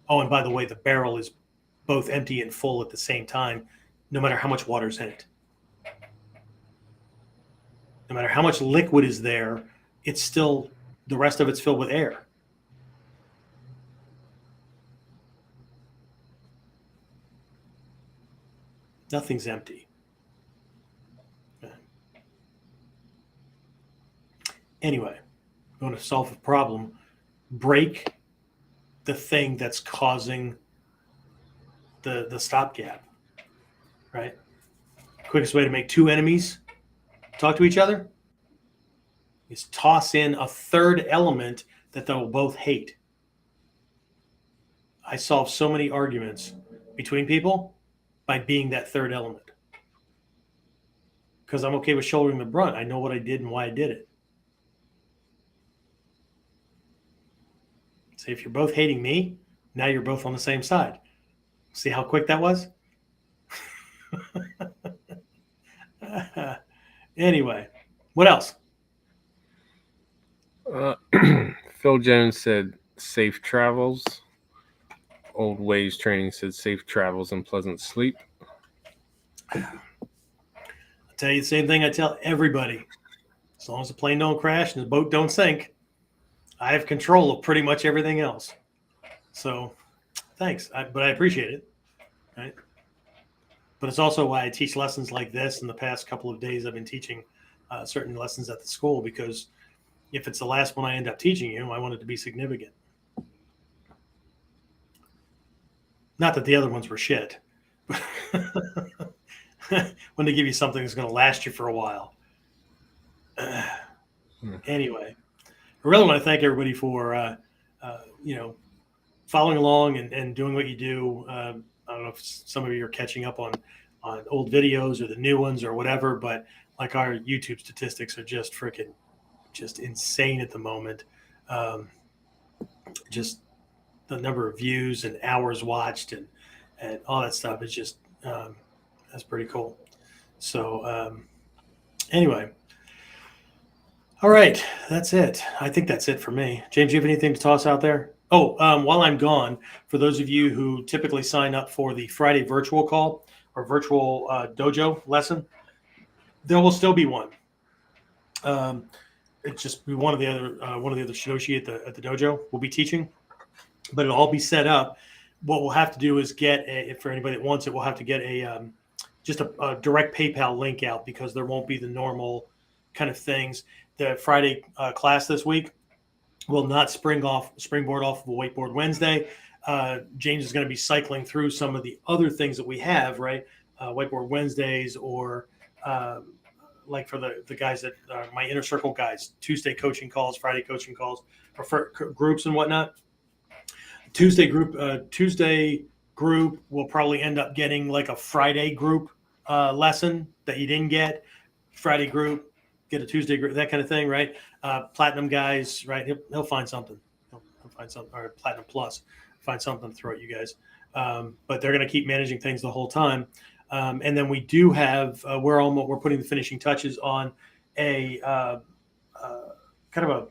Oh, and by the way, the barrel is both empty and full at the same time, no matter how much water's in it. No matter how much liquid is there, it's still, the rest of it's filled with air. Nothing's empty. Anyway, you want to solve a problem, break the thing that's causing the stopgap, right? Quickest way to make two enemies talk to each other is toss in a third element that they'll both hate. I solve so many arguments between people by being that third element, because I'm okay with shouldering the brunt. I know what I did and why I did it. So if you're both hating me, now you're both on the same side. See how quick that was? Anyway, what else? Phil Jones said safe travels. Old Ways Training said safe travels and pleasant sleep. I'll tell you the same thing I tell everybody. As long as the plane don't crash and the boat don't sink, I have control of pretty much everything else. So thanks, but I appreciate it. Right? But it's also why I teach lessons like this. In the past couple of days, I've been teaching certain lessons at the school, because if it's the last one I end up teaching you, I want it to be significant. Not that the other ones were shit. When they give you something that's going to last you for a while. Anyway, I really want to thank everybody for, following along and doing what you do. I don't know if some of you are catching up on old videos or the new ones or whatever, but like our YouTube statistics are just insane at the moment. Just the number of views and hours watched and all that stuff is just, that's pretty cool. So anyway, all right, that's it. I think that's it for me. James, you have anything to toss out there? Oh, while I'm gone, for those of you who typically sign up for the Friday virtual call or virtual dojo lesson, there will still be one. It's just one of the other shidoshi at the dojo will be teaching, but it'll all be set up. What we'll have to do is for anybody that wants it, we'll have to get just a direct PayPal link out, because there won't be the normal kind of things. The Friday class this week will not springboard off of a Whiteboard Wednesday. James is going to be cycling through some of the other things that we have, right? Whiteboard Wednesdays, or like for the guys that are my inner circle guys, Tuesday coaching calls, Friday coaching calls, or for groups and whatnot. Tuesday group will probably end up getting like a Friday group lesson that you didn't get. Friday group, get a Tuesday group, that kind of thing, right? Platinum guys, right? He'll find something. He'll find something, or Platinum Plus, find something to throw at you guys. But they're going to keep managing things the whole time. And then we do have, we're putting the finishing touches on a kind of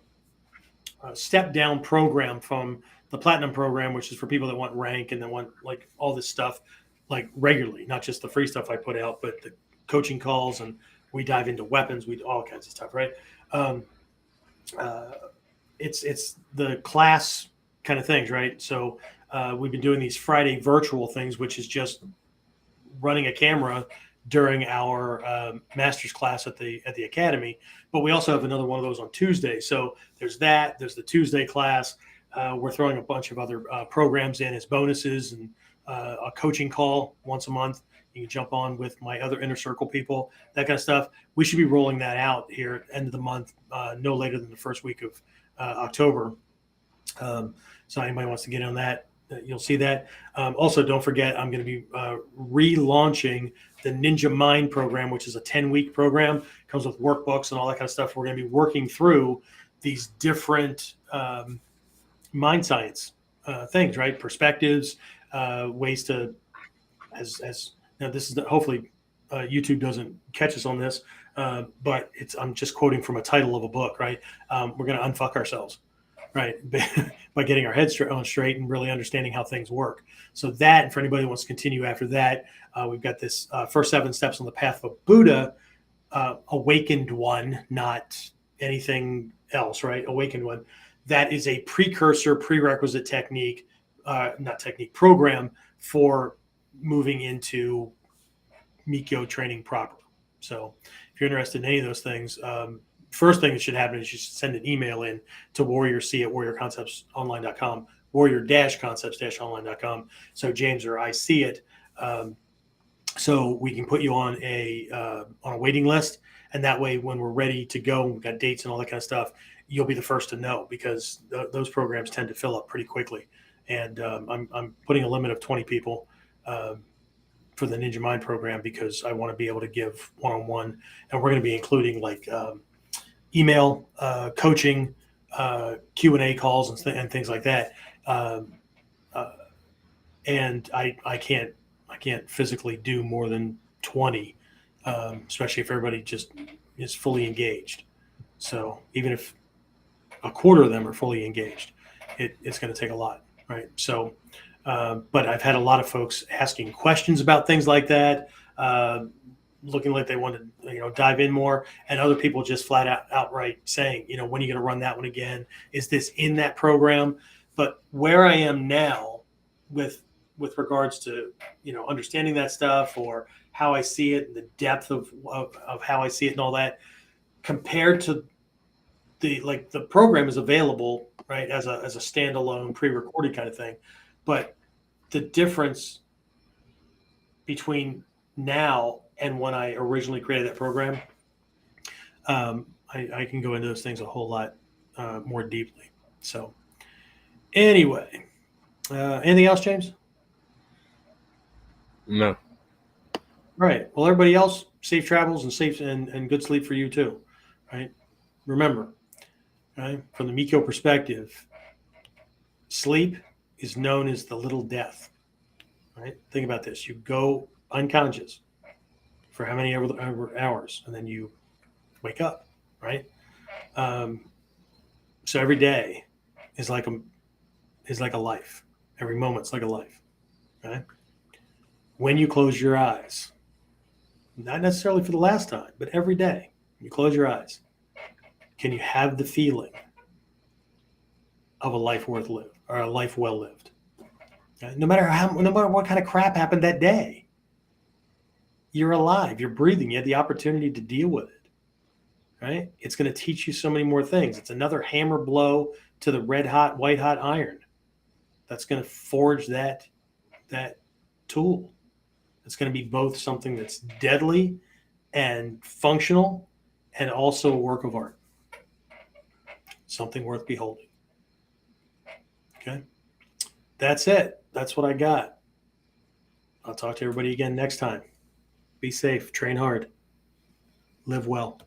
a step down program from the Platinum program, which is for people that want rank and that want like all this stuff like regularly, not just the free stuff I put out, but the coaching calls, and we dive into weapons, we do all kinds of stuff, right? It's the class kind of things, right? So we've been doing these Friday virtual things, which is just running a camera during our master's class at the academy. But we also have another one of those on Tuesday. So there's the Tuesday class. We're throwing a bunch of other programs in as bonuses, and a coaching call once a month. You can jump on with my other inner circle people, that kind of stuff. We should be rolling that out here at the end of the month, no later than the first week of October. So anybody wants to get on that, you'll see that. Also, don't forget, I'm going to be relaunching the Ninja Mind program, which is a 10-week program. Comes with workbooks and all that kind of stuff. We're going to be working through these different mind science things, right? Perspectives, ways to, as now this is hopefully YouTube doesn't catch us on this, but I'm just quoting from a title of a book, right? We're going to unfuck ourselves, right? By getting our heads straight and really understanding how things work. So that, and for anybody who wants to continue after that, we've got this first 7 steps on the path of Buddha, awakened one, not anything else, right? Awakened one. That is a prerequisite technique, program for moving into Mikkyo training proper. So if you're interested in any of those things, first thing that should happen is you should send an email in to warriorc@warriorconceptsonline.com, warrior-concepts-online.com. So James or I see it. So we can put you on a waiting list. And that way, when we're ready to go, we've got dates and all that kind of stuff, you'll be the first to know, because those programs tend to fill up pretty quickly. And I'm putting a limit of 20 people for the Ninja Mind program, because I want to be able to give one-on-one. And we're going to be including like email coaching, Q&A calls and things like that. And I can't physically do more than 20, especially if everybody just is fully engaged. So even if a quarter of them are fully engaged, it's going to take a lot, right? So, but I've had a lot of folks asking questions about things like that, looking like they want to, dive in more, and other people just flat out outright saying, when are you going to run that one again? Is this in that program? But where I am now with regards to, understanding that stuff, or how I see it, and the depth of how I see it and all that, compared to the program is available, right, as a standalone pre-recorded kind of thing, but the difference between now and when I originally created that program, I can go into those things a whole lot more deeply. So anyway, anything else, James? No. All right. Well, everybody else, safe travels and safe and good sleep for you too. Right. Remember, right, from the Mikkyo perspective, sleep is known as the little death. Right. Think about this. You go unconscious for how many hours, and then you wake up. Right. So every day is like a life. Every moment's like a life. Okay. When you close your eyes, not necessarily for the last time, but every day, you close your eyes, can you have the feeling of a life worth lived or a life well lived? Okay? No matter what kind of crap happened that day, you're alive, you're breathing, you had the opportunity to deal with it. Right? It's going to teach you so many more things. It's another hammer blow to the red hot, white hot iron that's going to forge that tool. It's going to be both something that's deadly and functional and also a work of art. Something worth beholding. Okay. That's it. That's what I got. I'll talk to everybody again next time. Be safe, train hard, live well.